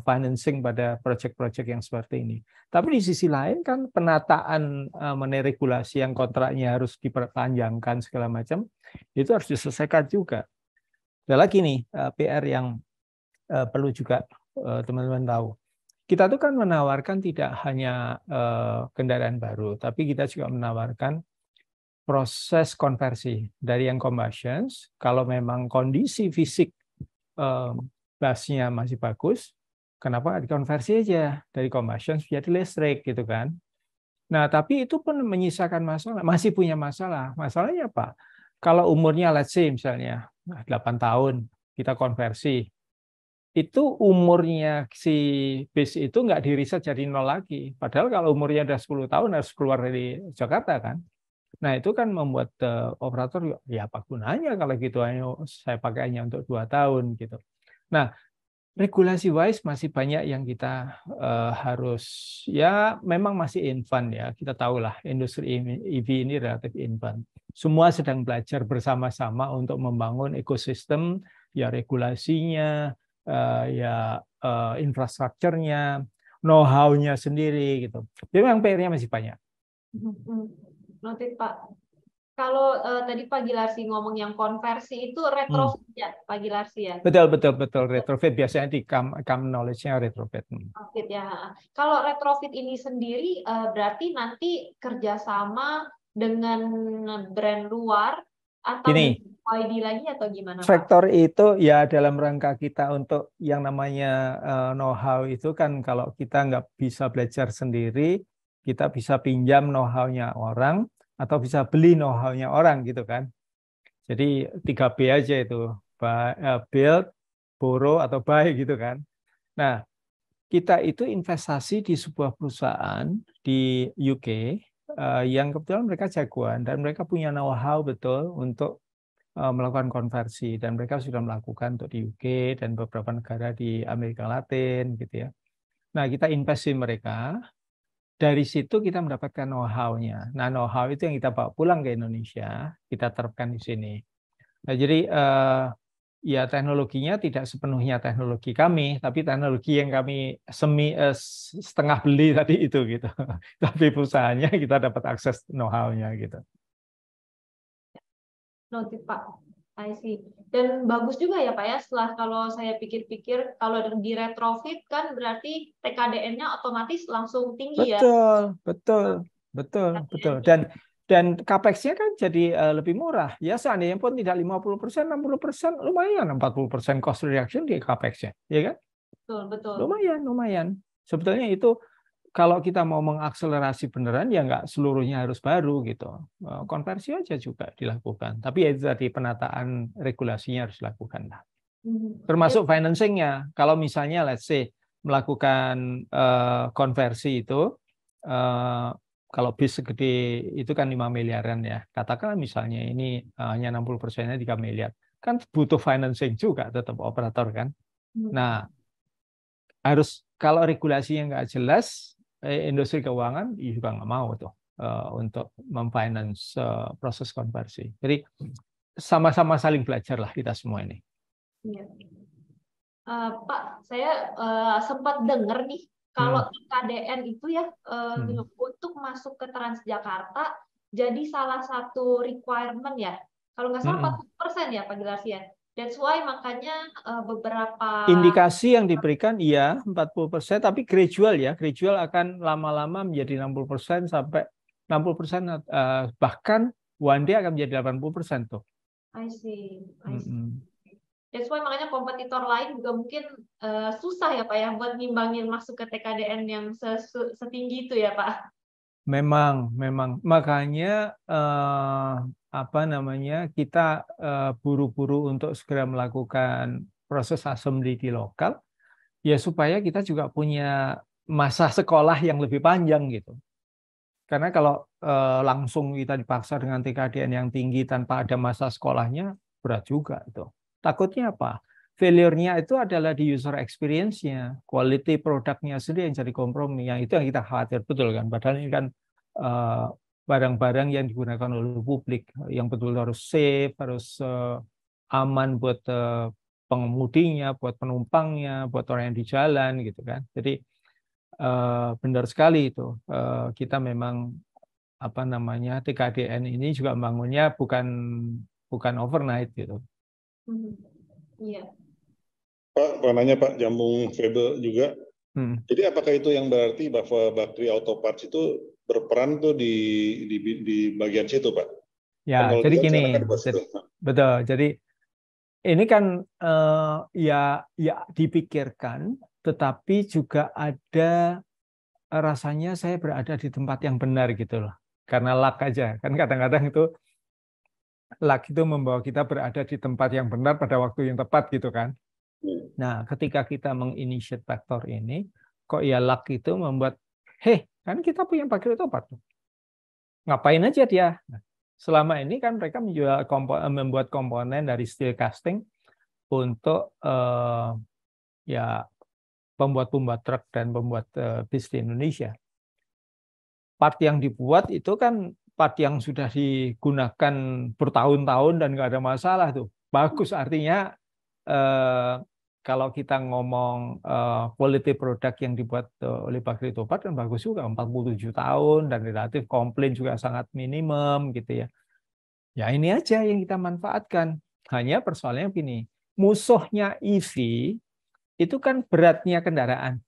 financing pada proyek-proyek yang seperti ini. Tapi di sisi lain kan penataan mengenai regulasi yang kontraknya harus diperpanjangkan segala macam, itu harus diselesaikan juga. Ada lagi nih PR yang perlu juga teman-teman tahu. Kita tuh kan menawarkan tidak hanya kendaraan baru, tapi kita juga menawarkan proses konversi dari yang combustion. Kalau memang kondisi fisik busnya masih bagus, kenapa nggak dikonversi aja dari combustion jadi listrik gitu kan? Nah, tapi itu pun menyisakan masalah, masih punya masalah. Masalahnya apa? Kalau umurnya let's say misalnya 8 tahun kita konversi, itu umurnya si bis itu nggak diriset jadi 0 lagi. Padahal kalau umurnya udah 10 tahun harus keluar dari Jakarta kan. Nah, itu kan membuat operator, ya apa gunanya kalau gitu, saya pakai hanya untuk 2 tahun gitu. Nah, regulasi wise masih banyak yang kita harus, ya memang masih infant ya. Kita tahulah industri EV ini relatif infant. Semua sedang belajar bersama-sama untuk membangun ekosistem, ya regulasinya, infrastrukturnya, know-how-nya sendiri gitu. Jadi memang PR-nya masih banyak. Noted Pak. Kalau tadi Pak Gilarsi ngomong yang konversi itu retrofit ya, Pak Gilarsi ya? Betul. Retrofit biasanya di CAM knowledge-nya retrofit. Retrofit ya. Kalau retrofit ini sendiri berarti nanti kerjasama dengan brand luar atau YD lagi atau gimana Pak? Faktor itu ya dalam rangka kita untuk yang namanya know-how itu kan, kalau kita nggak bisa belajar sendiri, kita bisa pinjam know-how-nya orang, atau bisa beli know-how-nya orang gitu kan. Jadi 3B aja itu, build, borrow, atau buy gitu kan. Nah, kita itu investasi di sebuah perusahaan di UK yang kebetulan mereka jagoan dan mereka punya know-how betul untuk melakukan konversi, dan mereka sudah melakukan untuk di UK dan beberapa negara di Amerika Latin gitu ya. Nah, kita invest di mereka. Dari situ kita mendapatkan know-how-nya. Nah, know-how itu yang kita bawa pulang ke Indonesia, kita terapkan di sini. Nah, jadi ya teknologinya tidak sepenuhnya teknologi kami, tapi teknologi yang kami setengah beli tadi itu gitu. Tapi perusahaannya kita dapat akses know-how-nya gitu. Noted Pak. I see. Dan bagus juga ya Pak ya, setelah kalau saya pikir-pikir, kalau di retrofit kan berarti TKDN-nya otomatis langsung tinggi ya? Betul. Dan capex-nya kan jadi lebih murah. Ya seandainya pun tidak 50%, 60%, lumayan 40% cost reduction di capex-nya, ya kan? Betul. Lumayan. Sebetulnya itu kalau kita mau mengakselerasi beneran, ya nggak seluruhnya harus baru gitu. Konversi aja juga dilakukan. Tapi ya itu tadi, penataan regulasinya harus dilakukan. Termasuk financing-nya. Kalau misalnya let's say melakukan konversi itu, kalau bis segede itu kan 5 miliaran ya. Katakanlah misalnya ini hanya 60%-nya 3 miliar. Kan butuh financing juga tetap operator kan. Nah, harus, kalau regulasinya nggak jelas, industri keuangan juga nggak mau tuh untuk memfinance proses konversi. Jadi sama-sama saling belajar lah kita semua ini. Iya. Pak, saya sempat dengar nih kalau TKDN itu ya untuk masuk ke Transjakarta jadi salah satu requirement ya. Kalau nggak salah 40% ya Pak Gilarsi ya. That's why makanya beberapa indikasi yang diberikan iya 40%, tapi gradual ya. Gradual akan lama-lama menjadi 60% sampai 60%, bahkan one day akan menjadi 80% tuh. I see. That's why makanya kompetitor lain juga mungkin susah ya Pak ya buat nimbangin masuk ke TKDN yang setinggi itu ya Pak. Memang makanya kita buru-buru untuk segera melakukan proses assembly di lokal ya, supaya kita juga punya masa sekolah yang lebih panjang gitu. Karena kalau langsung kita dipaksa dengan TKDN yang tinggi tanpa ada masa sekolahnya, berat juga itu. Takutnya apa? Failure-nya itu adalah di user experience-nya, quality produknya sendiri yang jadi kompromi. Yang itu yang kita khawatir betul kan. Padahal ini kan barang-barang yang digunakan oleh publik, yang betul harus safe, harus aman buat pengemudinya, buat penumpangnya, buat orang yang di jalan gitu kan. Jadi benar sekali itu. Kita memang TKDN ini juga bangunnya bukan overnight gitu. Iya. Pak, nanya Pak, Jambung Febel juga. Jadi apakah itu yang berarti bahwa bakteri auto parts itu berperan tuh di bagian situ Pak? Ya, kalau jadi gini, direncanakan buat situ. betul. Jadi ini kan ya dipikirkan, tetapi juga ada rasanya saya berada di tempat yang benar gitu loh. Karena luck aja. Kan kadang-kadang itu luck itu membawa kita berada di tempat yang benar pada waktu yang tepat gitu kan. Nah, ketika kita menginitiate faktor ini, kok ya luck itu membuat, kan kita punya pabrik otopat. Ngapain aja dia? Nah, selama ini kan mereka membuat komponen dari steel casting untuk ya pembuat truk dan pembuat bis di Indonesia. Part yang dibuat itu kan part yang sudah digunakan bertahun-tahun dan nggak ada masalah tuh. Bagus, artinya kalau kita ngomong quality product yang dibuat oleh pabrik obat kan bagus juga, 47 tahun dan relatif komplain juga sangat minimum gitu ya. Ya ini aja yang kita manfaatkan. Hanya persoalannya begini, musuhnya EV itu kan beratnya kendaraan.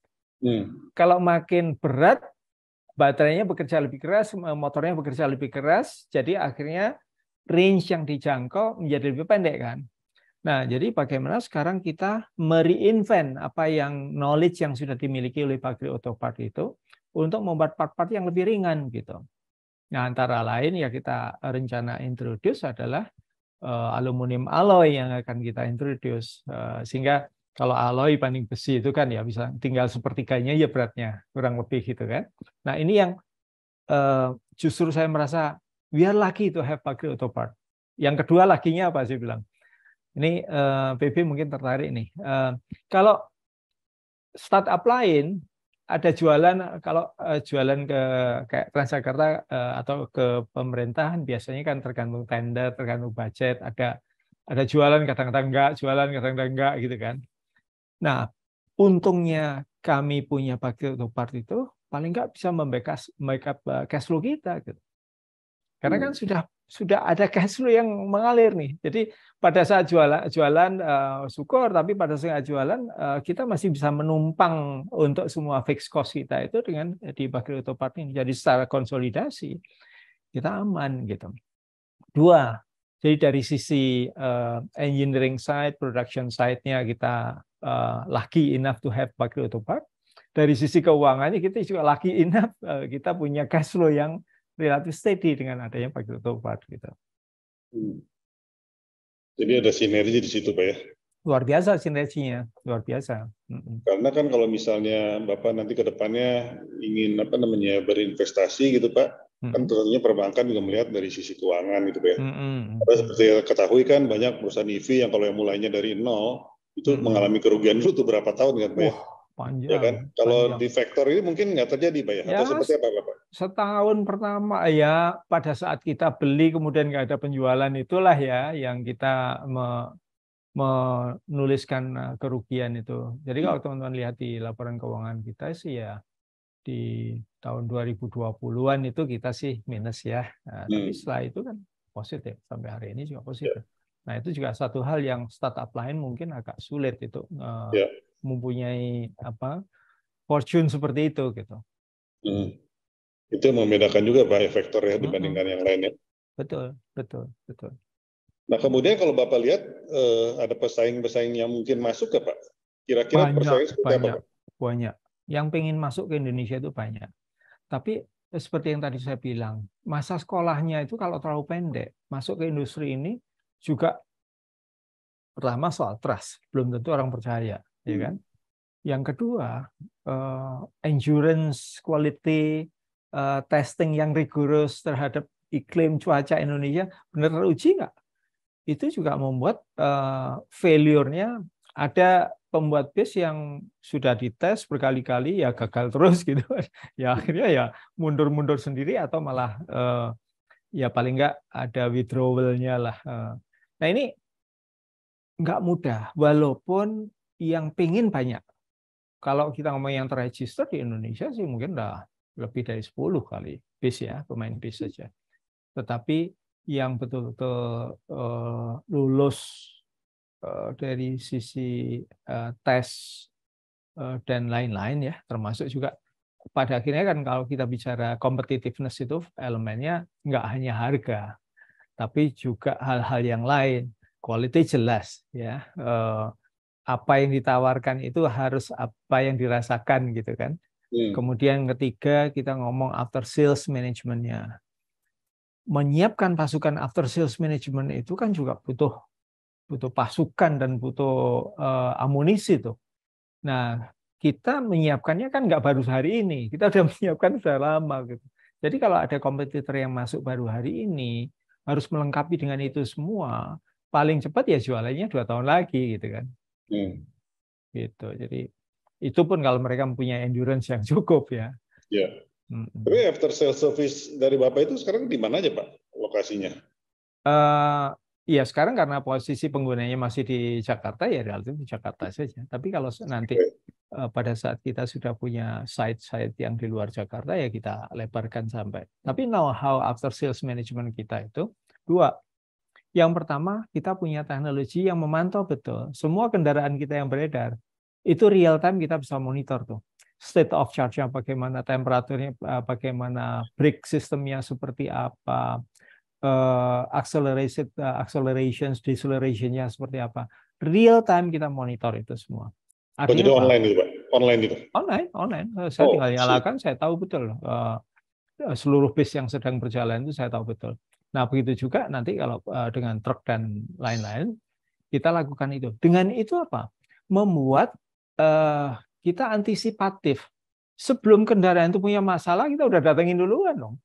Kalau makin berat, baterainya bekerja lebih keras, motornya bekerja lebih keras, jadi akhirnya range yang dijangkau menjadi lebih pendek kan. Nah, jadi bagaimana sekarang kita mereinvent apa yang knowledge yang sudah dimiliki oleh pabrik otopart itu untuk membuat part-part yang lebih ringan gitu. Nah, antara lain ya kita rencana introduce adalah aluminium alloy yang akan kita introduce, sehingga kalau alloy banding besi itu kan ya bisa tinggal sepertiganya ya beratnya kurang lebih gitu kan. Nah, ini yang justru saya merasa we are lucky to have pabrik otopart. Yang kedua lakinya apa sih bilang? Ini PB mungkin tertarik nih. Kalau startup lain ada jualan, kalau jualan ke kayak Transjakarta atau ke pemerintahan biasanya kan tergantung tender, tergantung budget, ada jualan kadang-kadang enggak, jualan kadang-kadang enggak gitu kan. Nah, untungnya kami punya pabrik otopart itu paling enggak bisa membackup cash flow kita gitu. Karena kan sudah ada cash flow yang mengalir nih. Jadi pada saat jualan syukur, tapi pada saat jualan kita masih bisa menumpang untuk semua fixed cost kita itu dengan di pabrik otopart ini. Jadi secara konsolidasi kita aman gitu. Dua, jadi dari sisi engineering side, production side-nya kita lucky enough to have pabrik otopart. Dari sisi keuangannya kita juga lucky enough kita punya cash flow yang relatif steady dengan adanya pabrik otopart gitu. Jadi ada sinergi di situ, Pak ya? Luar biasa sinerginya, luar biasa. Karena kan kalau misalnya Bapak nanti ke depannya ingin berinvestasi gitu, Pak, kan tentunya perbankan juga melihat dari sisi keuangan gitu, Pak ya. Karena seperti ketahui kan banyak perusahaan EV yang kalau yang mulainya dari nol itu mengalami kerugian dulu tuh berapa tahun kan, Pak ya? Panjang. Ya kan? Kalau di faktor ini mungkin nggak terjadi, Pak ya? Atau seperti apa, Pak? Setahun pertama ya pada saat kita beli kemudian nggak ada penjualan itulah ya yang kita menuliskan kerugian itu. Jadi kalau teman-teman lihat di laporan keuangan kita sih ya di tahun 2020-an itu kita sih minus ya. Nah, tapi setelah itu kan positif sampai hari ini juga positif. Nah itu juga satu hal yang startup lain mungkin agak sulit itu mempunyai fortune seperti itu gitu. Itu membedakan juga Pak faktor ya dibandingkan yang lainnya. Betul. Nah kemudian kalau Bapak lihat ada pesaing-pesaing yang mungkin masuk ke Pak? Kira-kira pesaing seperti apa Pak? Banyak. Yang pengen masuk ke Indonesia itu banyak. Tapi seperti yang tadi saya bilang, masa sekolahnya itu kalau terlalu pendek, masuk ke industri ini juga pertama soal trust, belum tentu orang percaya, ya kan? Yang kedua, endurance, quality, testing yang rigorous terhadap iklim cuaca Indonesia benar teruji nggak? Itu juga membuat failure-nya ada pembuat bis yang sudah dites berkali-kali ya gagal terus gitu. Ya akhirnya ya mundur-mundur sendiri atau malah ya paling nggak ada withdrawal-nya lah. Nah ini nggak mudah, walaupun yang pingin banyak. Kalau kita ngomong yang terregister di Indonesia sih mungkin udah lebih dari 10 kali bis ya, pemain bis saja. Tetapi yang betul-betul lulus dari sisi tes dan lain-lain ya, termasuk juga pada akhirnya kan kalau kita bicara competitiveness itu elemennya nggak hanya harga, tapi juga hal-hal yang lain. Quality jelas, ya. Apa yang ditawarkan itu harus apa yang dirasakan, gitu kan. Kemudian ketiga, kita ngomong after sales management-nya. Menyiapkan pasukan after sales management itu kan juga butuh pasukan dan butuh amunisi tuh. Nah, kita menyiapkannya kan nggak baru hari ini, kita udah menyiapkan sudah lama gitu. Jadi kalau ada kompetitor yang masuk baru hari ini, harus melengkapi dengan itu semua, paling cepat ya jualannya 2 tahun lagi gitu kan. Gitu. Jadi itu pun kalau mereka mempunyai endurance yang cukup ya. Ya. Tapi after sales service dari Bapak itu sekarang di mana aja Pak lokasinya? Iya, sekarang karena posisi penggunanya masih di Jakarta, ya relatif di Jakarta saja. Tapi kalau nanti pada saat kita sudah punya site-site yang di luar Jakarta, ya kita lebarkan sampai. Tapi know-how after sales management kita itu 2. Yang pertama, kita punya teknologi yang memantau betul semua kendaraan kita yang beredar. Itu real time kita bisa monitor tuh. State of charge-nya bagaimana, temperaturnya bagaimana, brake system-nya seperti apa, accelerations, deceleration-nya seperti apa. Real time kita monitor itu semua. Jadi online itu Pak? Online itu? Online. Saya tinggal nyalakan, saya tahu betul. Seluruh bis yang sedang berjalan itu saya tahu betul. Nah, begitu juga nanti kalau dengan truk dan lain-lain, kita lakukan itu. Dengan itu apa? Membuat kita antisipatif. Sebelum kendaraan itu punya masalah, kita udah datengin duluan dong.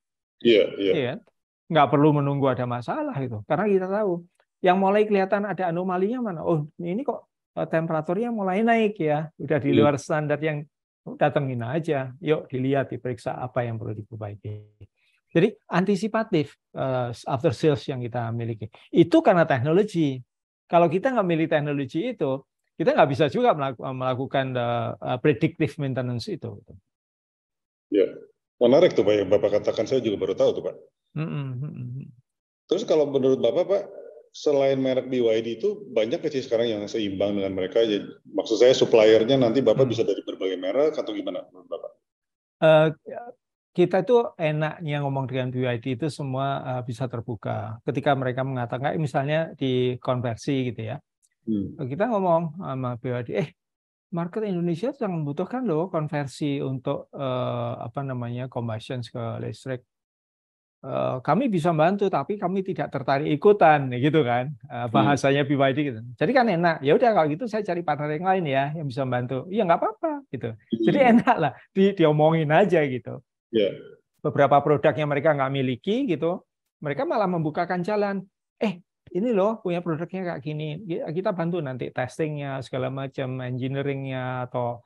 Iya. Nggak perlu menunggu ada masalah itu, karena kita tahu yang mulai kelihatan ada anomalinya mana. Oh, ini kok temperaturnya mulai naik ya, udah di luar standar yang datengin aja. Yuk dilihat, diperiksa apa yang perlu diperbaiki. Jadi antisipatif after sales yang kita miliki itu karena teknologi. Kalau kita nggak milih teknologi itu, kita nggak bisa juga melakukan predictive maintenance itu. Ya, menarik tuh Pak yang Bapak katakan, saya juga baru tahu tuh Pak. Terus kalau menurut Bapak, Pak, selain merek BYD itu banyak sih sekarang yang seimbang dengan mereka. Jadi, maksud saya suppliernya nanti Bapak bisa dari berbagai merek atau gimana menurut Bapak? Kita itu enaknya ngomong dengan BYD itu semua bisa terbuka. Ketika mereka mengatakan, misalnya di konversi gitu ya, kita ngomong sama BYD, market Indonesia sedang membutuhkan loh konversi untuk combustion ke listrik. Kami bisa bantu, tapi kami tidak tertarik ikutan, gitu kan, bahasanya BYD gitu. Jadi kan enak. Ya udah kalau gitu saya cari partner yang lain ya yang bisa bantu. Iya nggak apa-apa gitu. Jadi enak lah, diomongin aja gitu. Beberapa produk yang mereka nggak miliki gitu, mereka malah membukakan jalan. Ini loh punya produknya kayak gini. Kita bantu nanti testingnya segala macam, engineeringnya atau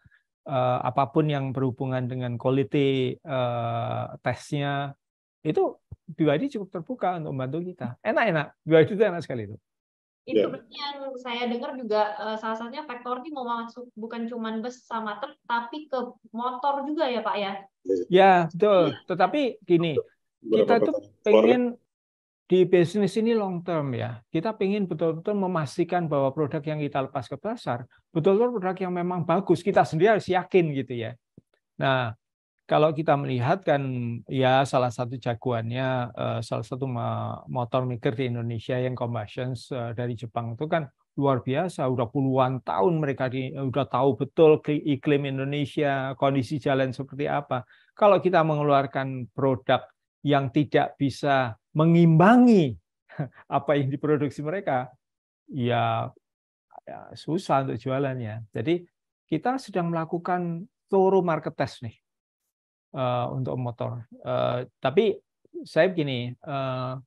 apapun yang berhubungan dengan quality tesnya. Itu BYD cukup terbuka untuk membantu kita. Enak. BYD itu enak sekali itu. Itu berarti yang saya dengar juga salah satunya faktor ini mau masuk bukan cuma bus sama truk, tapi ke motor juga ya Pak ya? Ya betul. Tetapi gini, kita tuh pengen di bisnis ini long term ya. Kita pengen betul-betul memastikan bahwa produk yang kita lepas ke pasar, betul-betul produk yang memang bagus. Kita sendiri harus yakin gitu ya. Nah, kalau kita melihat kan ya salah satu jagoannya, salah satu motor maker di Indonesia yang combustion dari Jepang itu kan luar biasa. Udah puluhan tahun mereka udah tahu betul iklim Indonesia, kondisi jalan seperti apa. Kalau kita mengeluarkan produk yang tidak bisa mengimbangi apa yang diproduksi mereka, ya susah untuk jualannya. Jadi kita sedang melakukan thorough market test nih. Untuk motor. Tapi saya begini,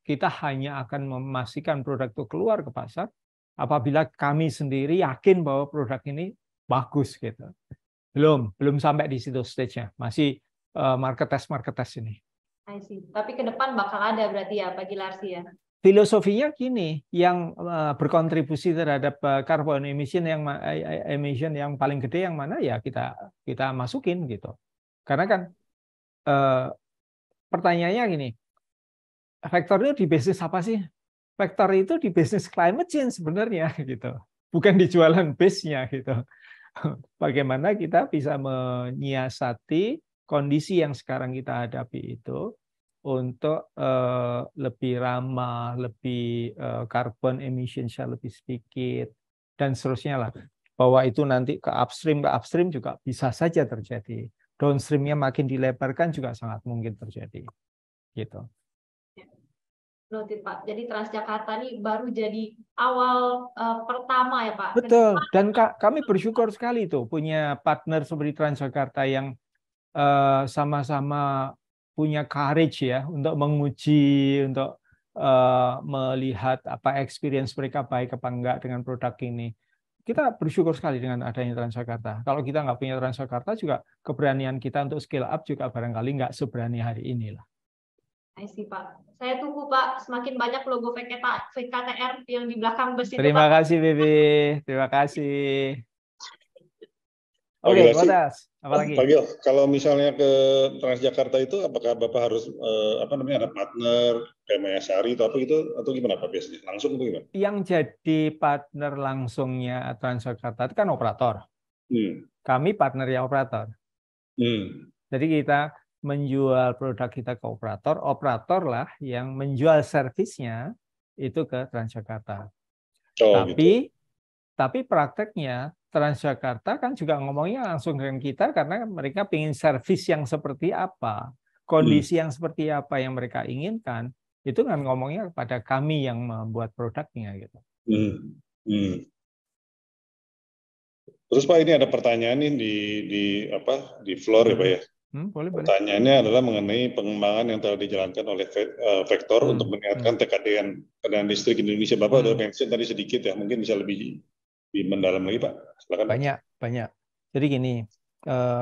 kita hanya akan memastikan produk itu keluar ke pasar apabila kami sendiri yakin bahwa produk ini bagus gitu. Belum sampai di situ stage-nya. Masih market test ini. I see. Tapi ke depan bakal ada berarti ya Pak Gilarsi ya. Filosofinya gini, yang berkontribusi terhadap carbon emission yang paling gede yang mana ya kita masukin gitu. Karena kan pertanyaannya gini, vektor itu di bisnis apa sih? Vektor itu di bisnis climate change sebenarnya gitu, bukan di jualan base-nya gitu. Bagaimana kita bisa menyiasati kondisi yang sekarang kita hadapi itu untuk lebih ramah, lebih carbon emission-nya lebih sedikit, dan seterusnya lah. Bahwa itu nanti ke upstream juga bisa saja terjadi. Downstream-nya makin dilebarkan juga sangat mungkin terjadi. Gitu. Noted, Pak. Jadi Transjakarta ini baru jadi awal pertama ya Pak. Betul. Dan kami bersyukur sekali tuh punya partner seperti Transjakarta yang sama-sama punya courage ya untuk menguji, untuk melihat apa experience mereka baik apa enggak dengan produk ini. Kita bersyukur sekali dengan adanya Transjakarta. Kalau kita nggak punya Transjakarta juga keberanian kita untuk scale up juga barangkali nggak seberani hari ini lah. I see, Pak. Saya tunggu, Pak. Semakin banyak logo VKTR yang di belakang bus itu, Terima Pak. kasih, Bibi. Terima kasih. Oke, Botas. Apa lagi? Pak Gil, kalau misalnya ke Transjakarta itu, apakah Bapak harus ada partner, kayak Mayasari atau apa gitu, atau gimana Pak biasanya? Langsung atau gimana? Yang jadi partner langsungnya Transjakarta itu kan operator. Kami partnernya operator. Jadi kita menjual produk kita ke operator, operator lah yang menjual servisnya itu ke Transjakarta. Tapi prakteknya Transjakarta kan juga ngomongnya langsung dengan kita karena mereka ingin servis yang seperti apa, kondisi yang seperti apa yang mereka inginkan, itu kan ngomongnya kepada kami yang membuat produknya gitu. Terus Pak, ini ada pertanyaan nih di floor ya Pak ya. Boleh. Pertanyaannya adalah mengenai pengembangan yang telah dijalankan oleh Vector untuk meningkatkan TKDN kendaraan listrik Indonesia. Bapak udah mention tadi sedikit ya, mungkin bisa lebih mendalam lagi Pak. Silakan. Banyak. Jadi gini,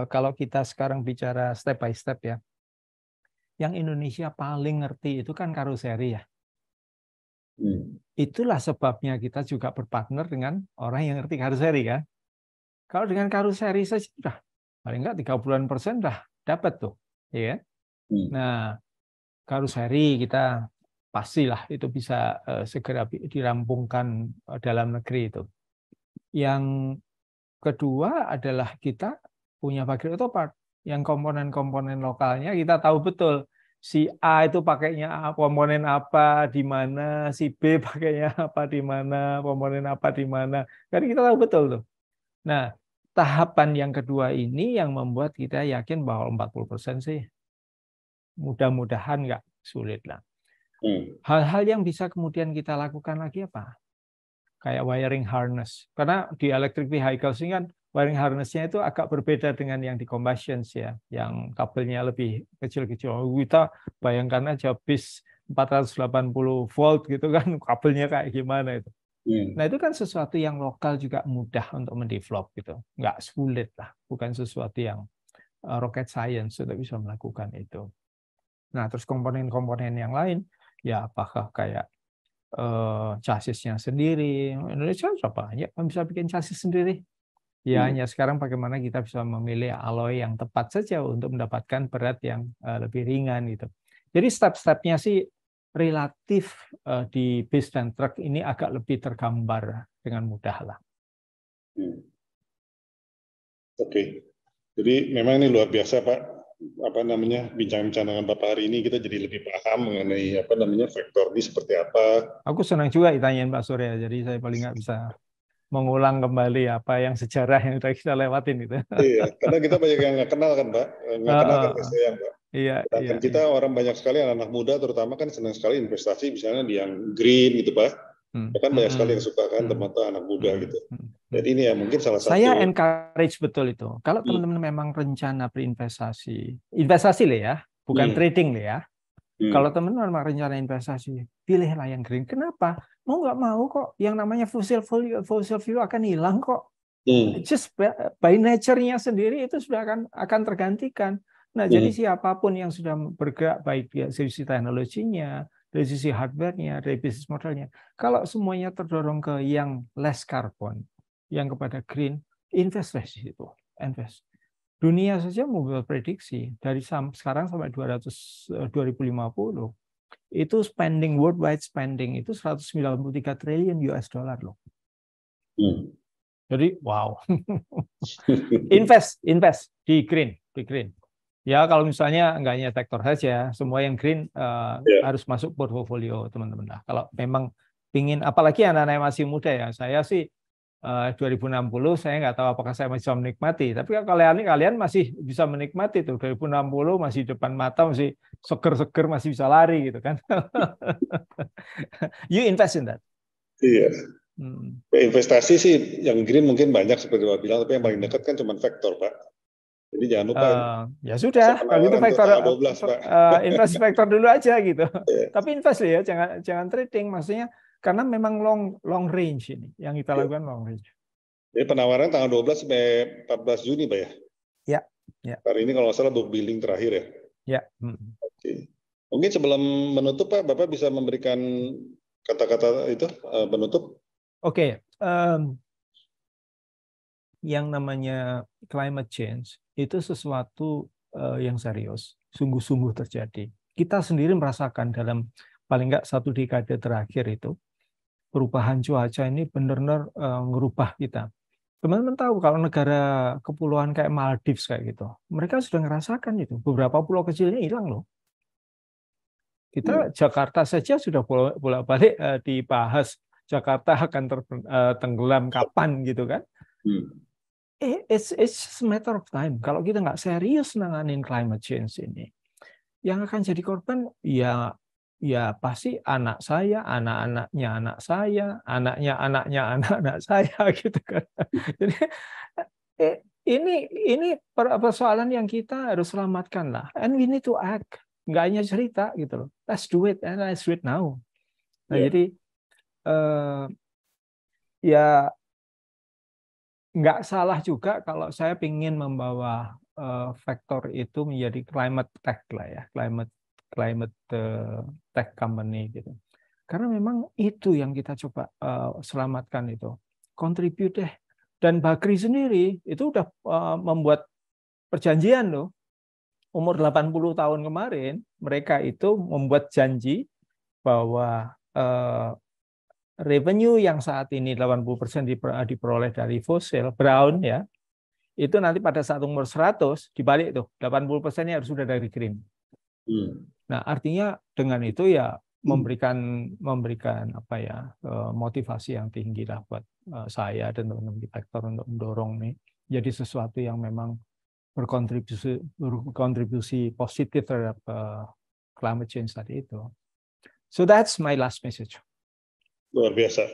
kalau kita sekarang bicara step by step ya, yang Indonesia paling ngerti itu kan karoseri ya. Itulah sebabnya kita juga berpartner dengan orang yang ngerti karoseri kan. Kalau dengan karoseri saja sudah paling enggak 30% dah dapat tuh, ya. Nah, karoseri kita pastilah itu bisa segera dirampungkan dalam negeri itu. Yang kedua adalah kita punya pabrik otopart yang komponen-komponen lokalnya kita tahu betul. Si A itu pakainya komponen apa di mana, si B pakainya apa di mana, komponen apa di mana. Kan kita tahu betul tuh. Nah, tahapan yang kedua ini yang membuat kita yakin bahwa 40% sih mudah-mudahan nggak sulit lah. Hal-hal yang bisa kemudian kita lakukan lagi apa? Kayak wiring harness. Karena di electric vehicles ini kan wiring harness-nya itu agak berbeda dengan yang di combustion ya, yang kabelnya lebih kecil-kecil. Kita bayangkan aja bis 480 volt gitu kan, kabelnya kayak gimana itu. Nah itu kan sesuatu yang lokal juga mudah untuk mendevelop gitu, nggak sulit lah, bukan sesuatu yang rocket science sudah bisa melakukan itu. Nah terus komponen-komponen yang lain, ya apakah kayak chassisnya sendiri, Indonesia banyak kan bisa bikin chassis sendiri. Ya hanya sekarang bagaimana kita bisa memilih alloy yang tepat saja untuk mendapatkan berat yang lebih ringan gitu. Jadi step-stepnya sih relatif di bis dan truk ini agak lebih tergambar dengan mudah lah. Oke, jadi memang ini luar biasa Pak. Bincang-bincang dengan Bapak hari ini kita jadi lebih paham mengenai Vector ini seperti apa. Aku senang juga ditanyain Pak Surya, jadi saya paling nggak bisa mengulang kembali apa yang sejarah yang kita lewatin gitu. Iya, karena kita banyak yang nggak kenal kan Pak, nggak kenal kan SDM Pak. Iya. Kita orang banyak sekali anak muda terutama kan senang sekali investasi misalnya di yang green gitu Pak. Kan banyak sekali yang suka kan teman-teman anak muda gitu. Jadi ini ya mungkin salah satu. Saya encourage betul itu. Kalau teman-teman memang rencana berinvestasi, investasi lah ya, bukan trading lah ya. Kalau teman-teman memang rencana investasi, pilihlah yang green. Kenapa? Mau nggak mau kok yang namanya fossil fuel akan hilang kok. Just by nature-nya sendiri itu sudah akan tergantikan. Nah, jadi siapapun yang sudah bergerak baik dari sisi teknologinya, dari sisi hardware-nya, dari bisnis modelnya, kalau semuanya terdorong ke yang less carbon, yang kepada green, invest di situ, invest. Dunia saja membuat prediksi dari sekarang sampai 2050 itu spending worldwide spending itu 193 triliun US dollar loh. Jadi wow. invest di green. Ya, kalau misalnya nggak hanya vektor saja, semua yang green harus masuk portofolio teman-teman lah. Kalau memang pingin, apalagi anak-anak yang masih muda ya, saya sih 2060 saya nggak tahu apakah saya masih bisa menikmati. Tapi kalau kalian masih bisa menikmati tuh 2060 masih depan mata, masih seger-seger, masih bisa lari gitu kan. You invest in that. Iya. Investasi sih yang green mungkin banyak seperti Pak bilang, tapi yang paling dekat kan cuma vektor, Pak. Jadi jangan lupa. Ya sudah, kalau itu vektor, invest vektor dulu aja gitu. Yeah. Tapi invest ya, jangan trading, maksudnya karena memang long range ini yang kita lakukan long range. Jadi penawaran tanggal 12 sampai 14 Juni, Pak ya? Ya. Ya. Hari ini kalau nggak salah book billing terakhir ya? Ya. Oke. Mungkin sebelum menutup Pak, Bapak bisa memberikan kata-kata itu penutup? Oke. Yang namanya climate change itu sesuatu yang serius, sungguh-sungguh terjadi. Kita sendiri merasakan dalam paling nggak 1 dekade terakhir itu perubahan cuaca ini benar-benar ngerubah kita. Teman-teman tahu kalau negara kepulauan kayak Maldives kayak gitu, mereka sudah ngerasakan itu. Beberapa pulau kecilnya hilang loh. Kita Jakarta saja sudah bolak-balik dibahas Jakarta akan tenggelam kapan gitu kan. It's just a matter of time. Kalau kita nggak serius nanganin climate change ini, yang akan jadi korban ya pasti anak saya, anak-anaknya anak saya, anaknya anak-anak saya gitu kan. Jadi ini persoalan yang kita harus selamatkan lah. And we need to act. Nggak hanya cerita gitu loh. Let's do it and let's do it now. Nah, jadi ya nggak salah juga kalau saya ingin membawa vektor itu menjadi climate tech lah ya, climate tech company gitu. Karena memang itu yang kita coba selamatkan itu, contribute deh. Dan Bakri sendiri itu udah membuat perjanjian loh, umur 80 tahun kemarin mereka itu membuat janji bahwa revenue yang saat ini 80% diperoleh dari fosil brown ya, itu nanti pada saat umur 100 dibalik tuh 80%-nya harus sudah dari green. Nah, artinya dengan itu ya memberikan apa ya motivasi yang tinggi lah buat saya dan teman-teman di vektor untuk mendorong nih jadi sesuatu yang memang berkontribusi positif terhadap climate change tadi itu. So that's my last message. Luar biasa.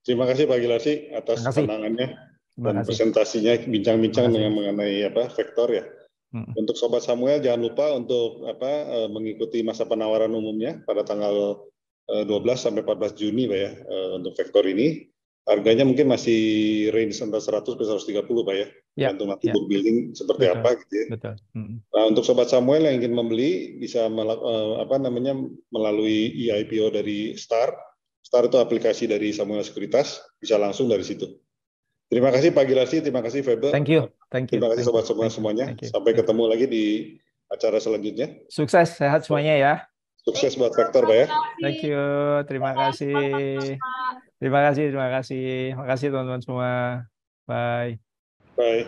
Terima kasih Pak Gilarsi atas pandangannya dan presentasinya, bincang-bincang dengan mengenai vektor ya. Untuk Sobat Samuel jangan lupa untuk mengikuti masa penawaran umumnya pada tanggal 12 sampai 14 Juni Pak ya untuk vektor ini. Harganya mungkin masih range antara 100 sampai 130 Pak ya. Tergantung nanti book building seperti apa gitu ya. Betul. Nah, untuk Sobat Samuel yang ingin membeli bisa melalui IPO dari Star. Star itu aplikasi dari Samuel Sekuritas, bisa langsung dari situ. Terima kasih Pak Gilarsi, terima kasih Febel. Thank you. Terima kasih Sobat Samuel semuanya. Sampai ketemu lagi di acara selanjutnya. Sukses, sehat semuanya ya. Sukses buat vektor Pak ya. Thank you, terima kasih. Terima kasih teman-teman semua. Bye. Bye.